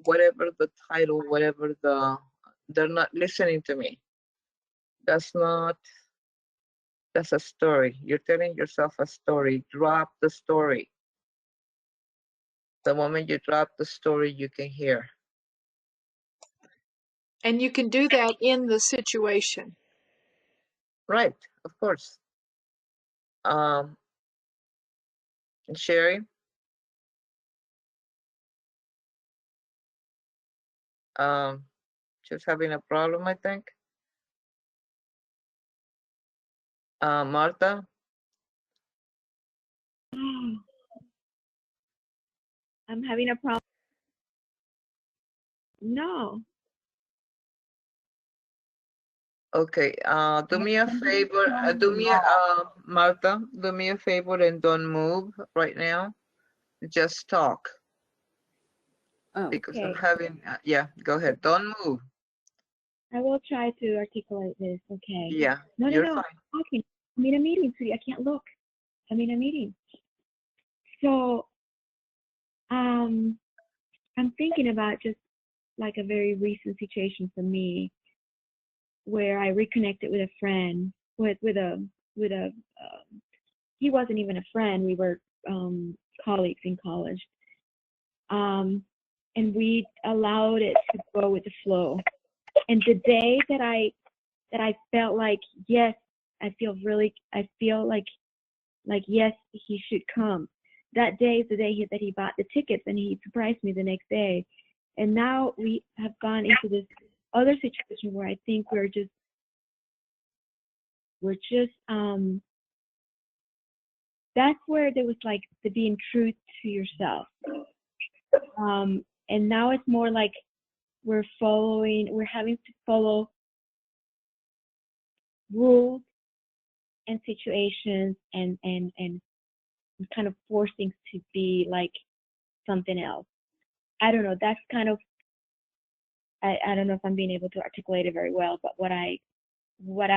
whatever the title, whatever they're not listening to me. That's a story. You're telling yourself a story. Drop the story. The moment you drop the story, you can hear. And you can do that in the situation. Right, of course. Sherry, she's having a problem, I think. Martha? I'm having a problem. No. Okay, do me a favor, Martha, do me a favor and don't move right now. Just talk. Oh, because okay. I'm having, yeah, go ahead. Don't move. I will try to articulate this. Okay. Yeah, No, you're no. fine. I'm talking. I'm in a meeting, sweetie. I can't look. I'm in a meeting. So, I'm thinking about just like a very recent situation for me, where I reconnected with a friend, with a he wasn't even a friend. We were colleagues in college, and we allowed it to go with the flow. And the day that I felt like, yes, I feel like yes, he should come. That day is the day that he bought the tickets, and he surprised me the next day. And now we have gone into this other situation where I think we're just that's where there was like the being true to yourself. And now it's more like we're having to follow rules and situations and kind of force things to be like something else. I don't know. That's kind of, I don't know if I'm being able to articulate it very well, but what I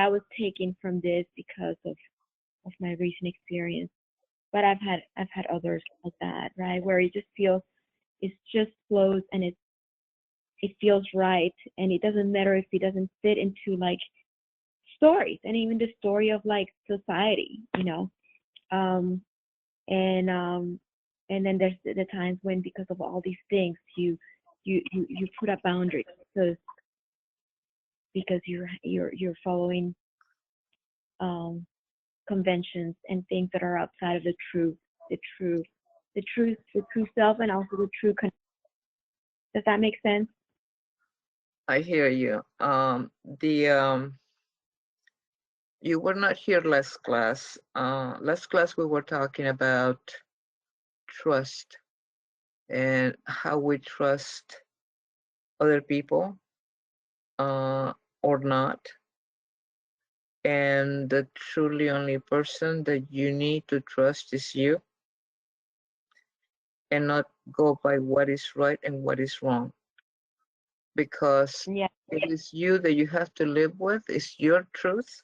was taking from this because of my recent experience. But I've had others like that, right? Where it just flows, and it feels right, and it doesn't matter if it doesn't fit into like stories, and even the story of like society, you know. And then there's the times when, because of all these things, you put up boundaries because you're following conventions and things that are outside of the true self, and also the true connection. Does that make sense? I hear you. You were not here last class. Last class we were talking about trust and how we trust other people or not. And the truly only person that you need to trust is you, and not go by what is right and what is wrong. Because it is you that you have to live with. It's your truth,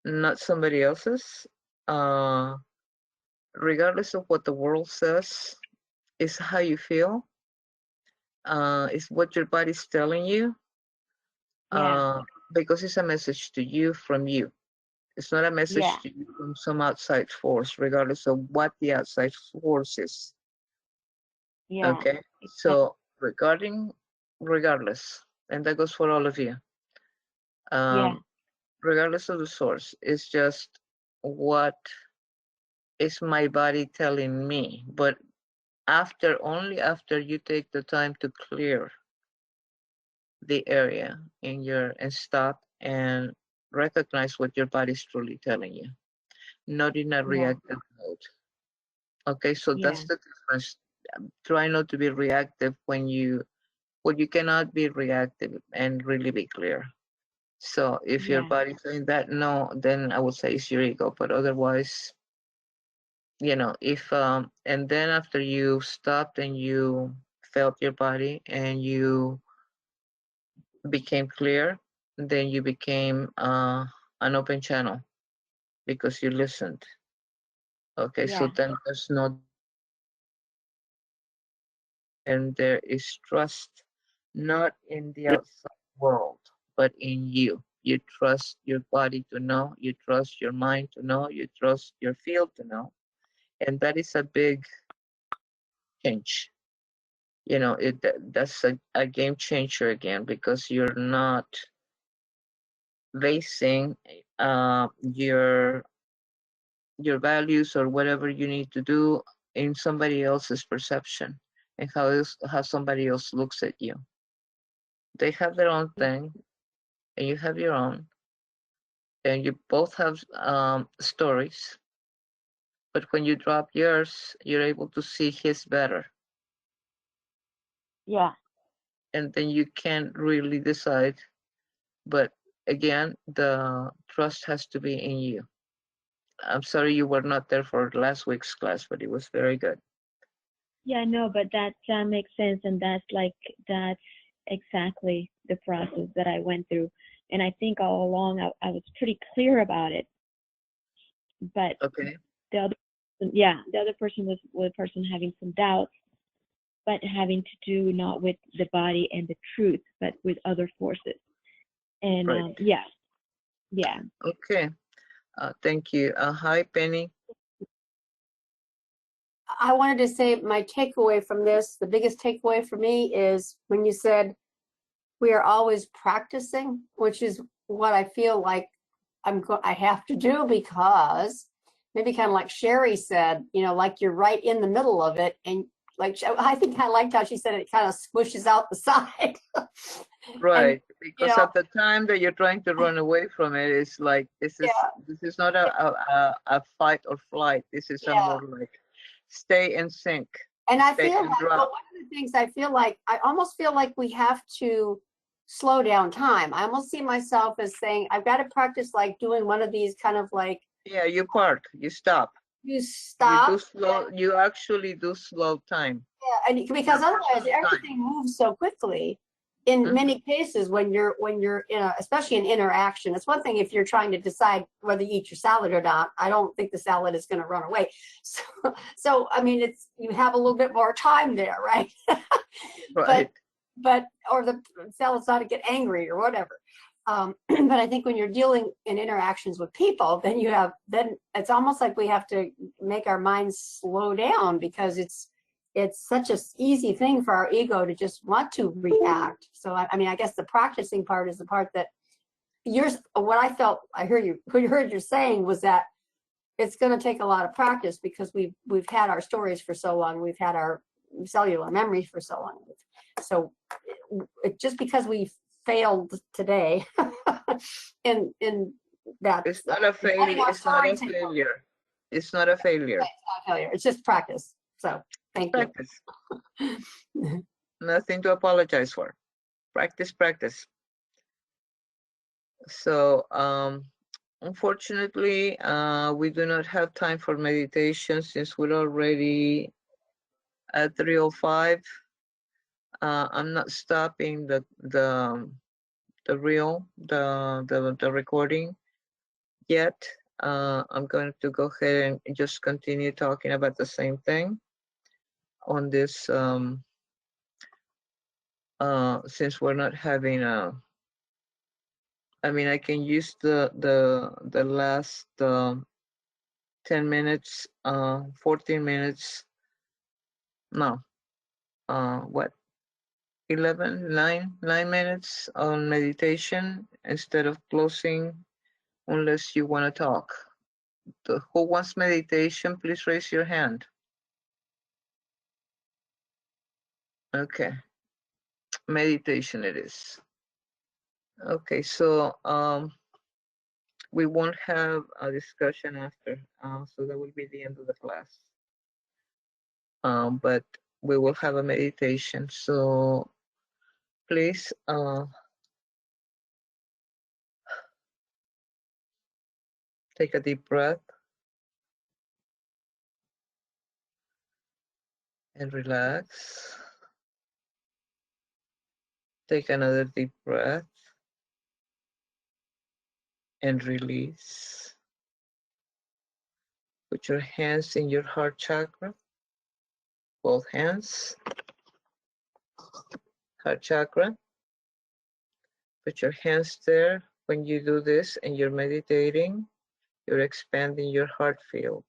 not somebody else's. Regardless of what the world says, is how you feel. Is what your body's telling you. Because it's a message to you from you. It's not a message to you from some outside force, regardless of what the outside force is. Okay. So regardless, and that goes for all of you. Regardless of the source, it's just what is my body telling me. But only after you take the time to clear the area in your, and stop and recognize what your body's truly telling you, not in a reactive mode. Okay, so that's the difference. Try not to be reactive when you, well, you cannot be reactive and really be clear. So if your body's saying that, no, then I would say it's your ego. But otherwise, you know, if and then after you stopped and you felt your body and you became clear, then you became an open channel because you listened. Okay, so then there's no, and there is trust, not in the outside world, but in you. You trust your body to know, you trust your mind to know, you trust your field to know. And that is a big change. You know, that's a game changer again, because you're not basing your values or whatever you need to do in somebody else's perception and how somebody else looks at you. They have their own thing and you have your own, and you both have stories, but when you drop yours, you're able to see his better. Yeah. And then you can't really decide, but again, the trust has to be in you. I'm sorry you were not there for last week's class, but it was very good. Yeah, no, but that makes sense, and that's exactly the process that I went through, and I think all along I was pretty clear about it, but the other person was the person having some doubts, but having to do not with the body and the truth, but with other forces, and Okay, thank you. Hi, Penny. I wanted to say my takeaway from this, the biggest takeaway for me is when you said we are always practicing, which is what I feel like I have to do, because maybe kind of like Sherry said, you know, like you're right in the middle of it, and like I think I liked how she said it kind of squishes out the side. Right, and, because at the time that you're trying to run away from it, it's like this is not a fight or flight. This is a more like stay and sink. And I feel like, well, one of the things I feel like, I almost feel like we have to slow down time. I almost see myself as saying, I've got to practice like doing one of these kind of like. Yeah, you park, you stop. You stop. You do slow, you actually do slow time. Yeah, and because otherwise everything moves so quickly. In many cases, when you're in especially in interaction, it's one thing if you're trying to decide whether you eat your salad or not. I don't think the salad is going to run away. So I mean, you have a little bit more time there, right? Right. But or the salad's not to get angry or whatever. But I think when you're dealing in interactions with people, then it's almost like we have to make our minds slow down, because it's such an easy thing for our ego to just want to react. So I mean, I guess the practicing part is the part that what I felt I heard you saying was that it's going to take a lot of practice, because we've had our stories for so long, we've had our cellular memories for so long. So just because we failed today in that, it's not a failure. It's not a failure. It's not a failure. It's not a failure. It's just practice. So thank you. Nothing to apologize for. Practice, practice. So unfortunately, we do not have time for meditation since we're already at 3:05. I'm not stopping the recording yet. I'm going to go ahead and just continue talking about the same thing on this since we're not having I mean, I can use the last 10 minutes, 14 minutes, no, what, 9 minutes on meditation instead of closing, unless you want to talk. Who wants meditation, please raise your hand. Okay, meditation it is. Okay, so we won't have a discussion after, so that will be the end of the class. But we will have a meditation. So please take a deep breath and relax. Take another deep breath and release. Put your hands in your heart chakra, both hands, heart chakra. Put your hands there. When you do this and you're meditating, you're expanding your heart field.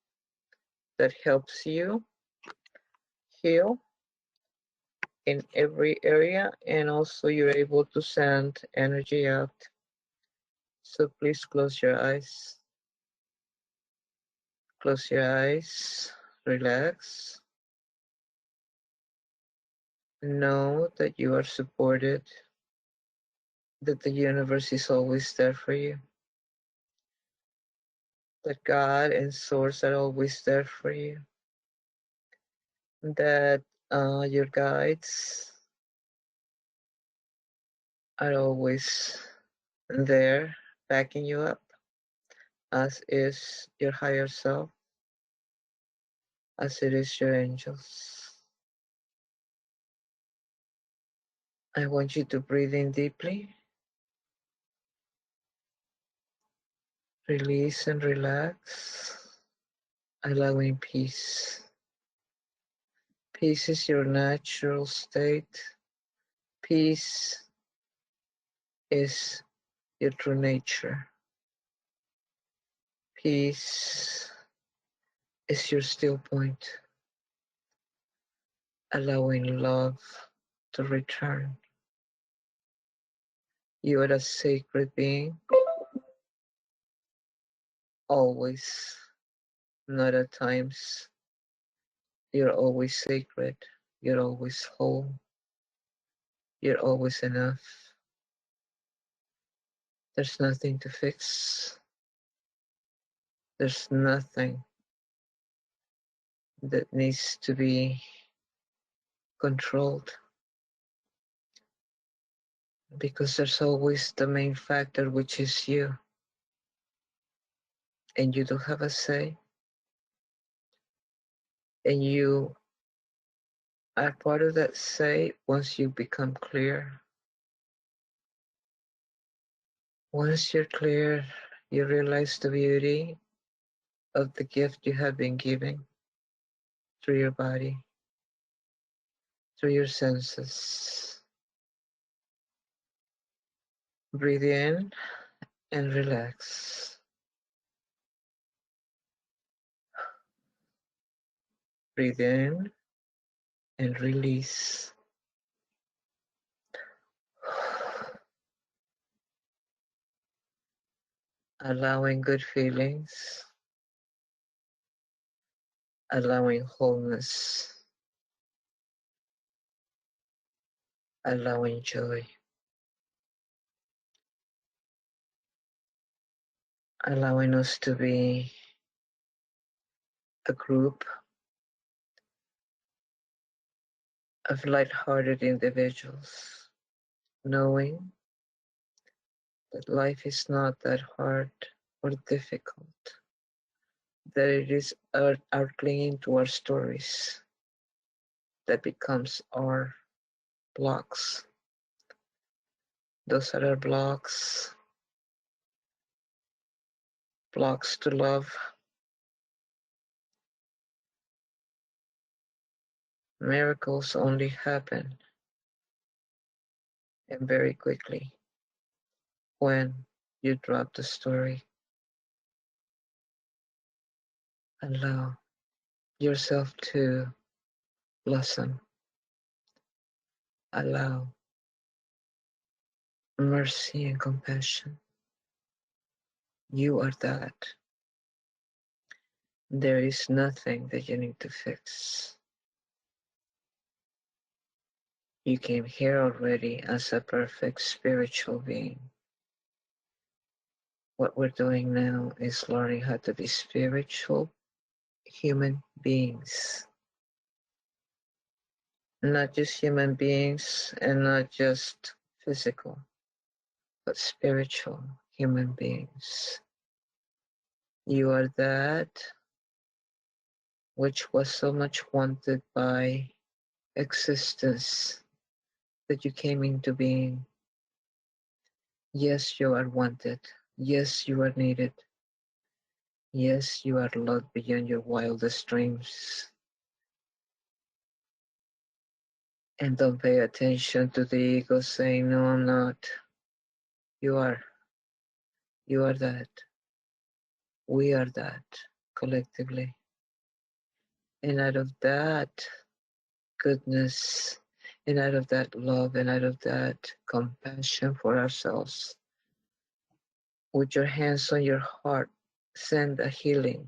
That helps you heal in every area, and also you're able to send energy out. So please close your eyes. Close your eyes, relax. Know that you are supported, that the universe is always there for you, that God and Source are always there for you, that your guides are always there backing you up, as is your higher self, as it is your angels. I want you to breathe in deeply, release and relax, allowing peace. Peace is your natural state. Peace is your true nature. Peace is your still point, allowing love to return. You are a sacred being, always, not at times. You're always sacred. You're always whole. You're always enough. There's nothing to fix. There's nothing that needs to be controlled, because there's always the main factor, which is you. And you don't have a say. And you are part of that say once you become clear. Once you're clear, you realize the beauty of the gift you have been given through your body, through your senses. Breathe in and relax. Breathe in and release. Allowing good feelings, allowing wholeness, allowing joy, allowing us to be a group of light-hearted individuals, knowing that life is not that hard or difficult, that it is our clinging to our stories that becomes our blocks. Those are our blocks to love. Miracles only happen, and very quickly, when you drop the story. Allow yourself to blossom. Allow mercy and compassion. You are that. There is nothing that you need to fix. You came here already as a perfect spiritual being. What we're doing now is learning how to be spiritual human beings. Not just human beings and not just physical, but spiritual human beings. You are that which was so much wanted by existence that you came into being. Yes, you are wanted. Yes, you are needed. Yes, you are loved beyond your wildest dreams. And don't pay attention to the ego saying, no, I'm not. You are. You are that. We are that collectively. And out of that goodness, and out of that love, and out of that compassion for ourselves, with your hands on your heart, send a healing.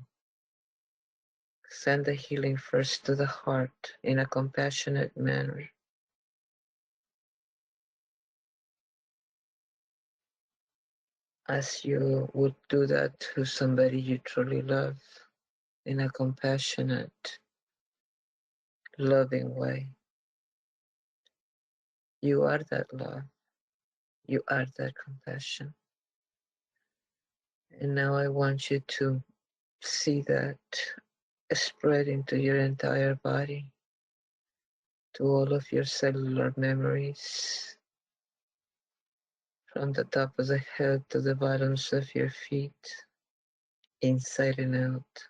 Send the healing first to the heart in a compassionate manner. As you would do that to somebody you truly love in a compassionate, loving way. You are that love. You are that compassion. And now I want you to see that spread into your entire body, to all of your cellular memories, from the top of the head to the bottoms of your feet, inside and out,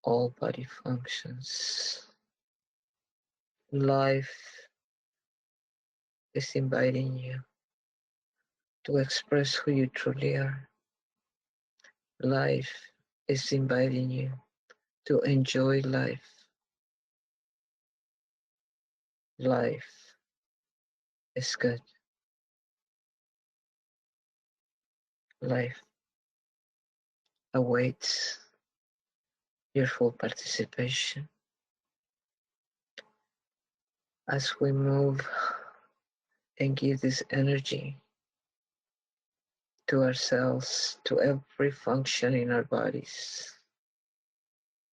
all body functions. Life is inviting you to express who you truly are. Life is inviting you to enjoy life. Life is good. Life awaits your full participation. As we move and give this energy to ourselves, to every function in our bodies,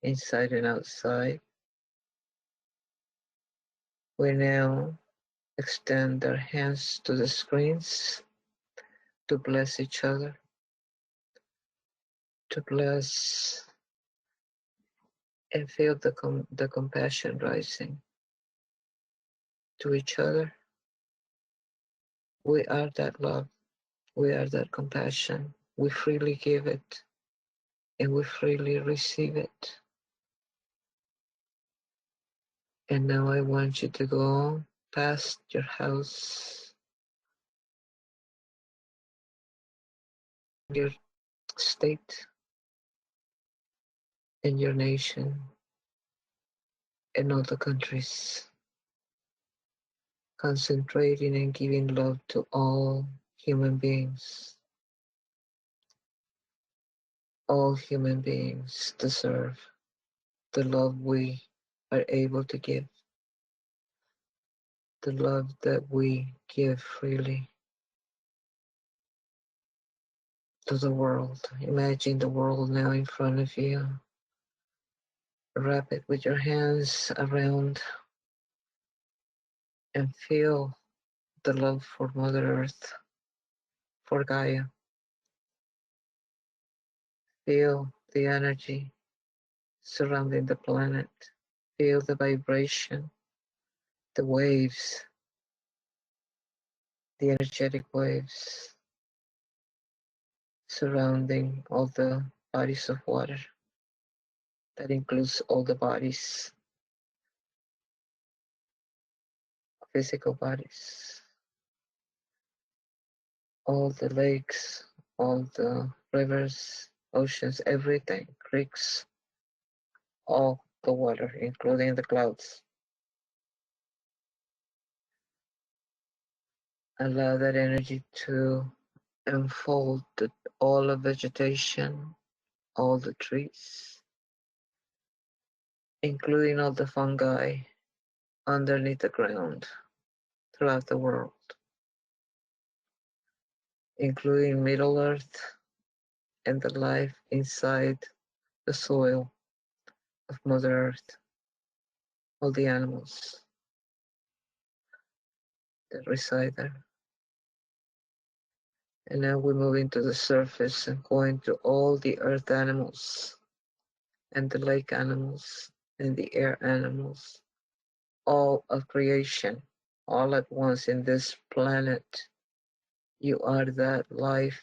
inside and outside, we now extend our hands to the screens to bless each other, to bless and feel the compassion rising to each other. We are that love. We are that compassion. We freely give it and we freely receive it. And now I want you to go past your house, your state, and your nation, and all the countries, concentrating and giving love to all human beings. All human beings deserve the love we are able to give, the love that we give freely to the world. Imagine the world now in front of you. Wrap it with your hands around and feel the love for Mother Earth, for Gaia. Feel the energy surrounding the planet. Feel the vibration, the waves, the energetic waves surrounding all the bodies of water. That includes all the bodies, physical bodies, all the lakes, all the rivers, oceans, everything, creeks, all the water, including the clouds. Allow that energy to enfold all the vegetation, all the trees, including all the fungi underneath the ground throughout the world, including Middle Earth, and the life inside the soil of Mother Earth, all the animals that reside there. And now we move into the surface and go into all the earth animals and the lake animals and the air animals, all of creation, all at once in this planet. You are that life.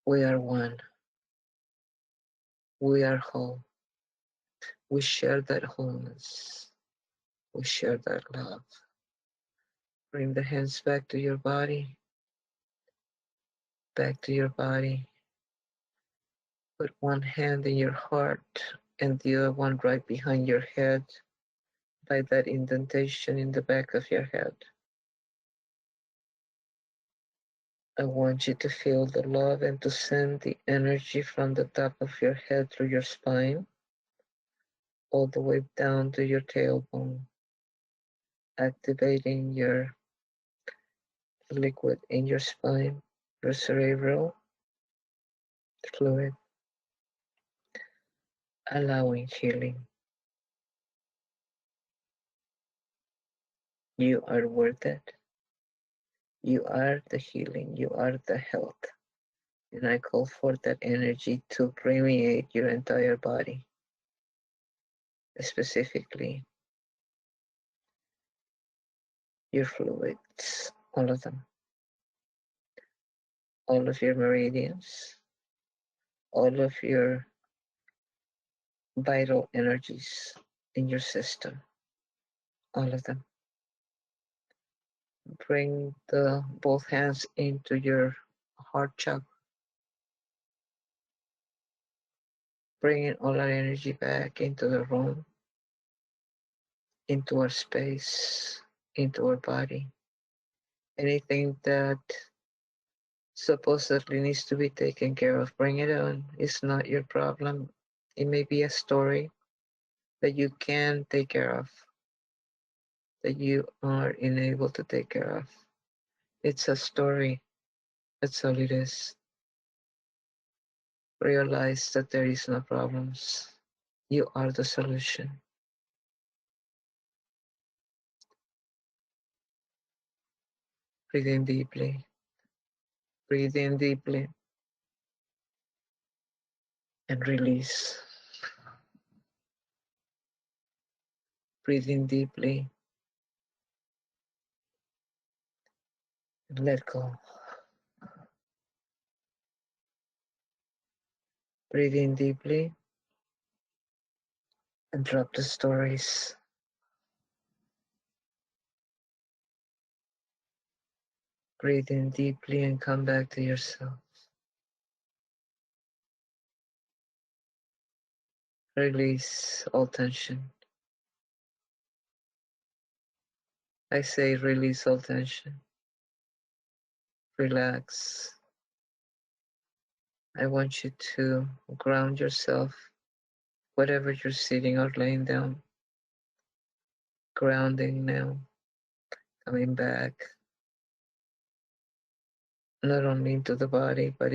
We are one. We are whole. We share that wholeness. We share that love. Bring the hands back to your body. Back to your body. Put one hand in your heart and the other one right behind your head, by that indentation in the back of your head. I want you to feel the love and to send the energy from the top of your head through your spine, all the way down to your tailbone, activating your liquid in your spine, your cerebral fluid, allowing healing. You are worth it. You are the healing. You are the health. And I call forth that energy to permeate your entire body, specifically your fluids, all of them, all of your meridians, all of your vital energies in your system, all of them. Bring both hands into your heart chakra. Bringing all our energy back into the room, into our space, into our body. Anything that supposedly needs to be taken care of, bring it on. It's not your problem. It may be a story that you can take care of, that you are unable to take care of. It's a story. That's all it is. Realize that there is no problems. You are the solution. Breathe in deeply. Breathe in deeply. And release. Breathe in deeply. And let go. Breathe in deeply. And drop the stories. Breathe in deeply and come back to yourself. Release all tension. I say release all tension. Relax. I want you to ground yourself, whatever you're sitting or laying down. Grounding now, coming back, not only into the body, but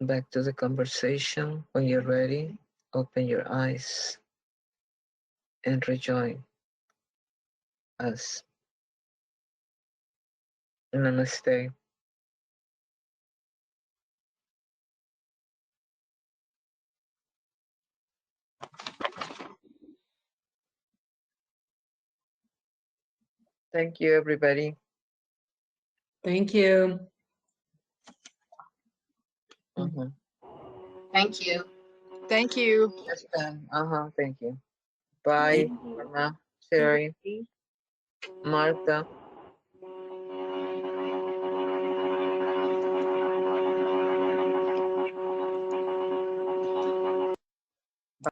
back to the conversation. When you're ready, open your eyes and rejoin us. Namaste. Thank you, everybody. Thank you. Thank you. Thank you. That's done. Thank you. Bye, Mama, Sherry, Martha.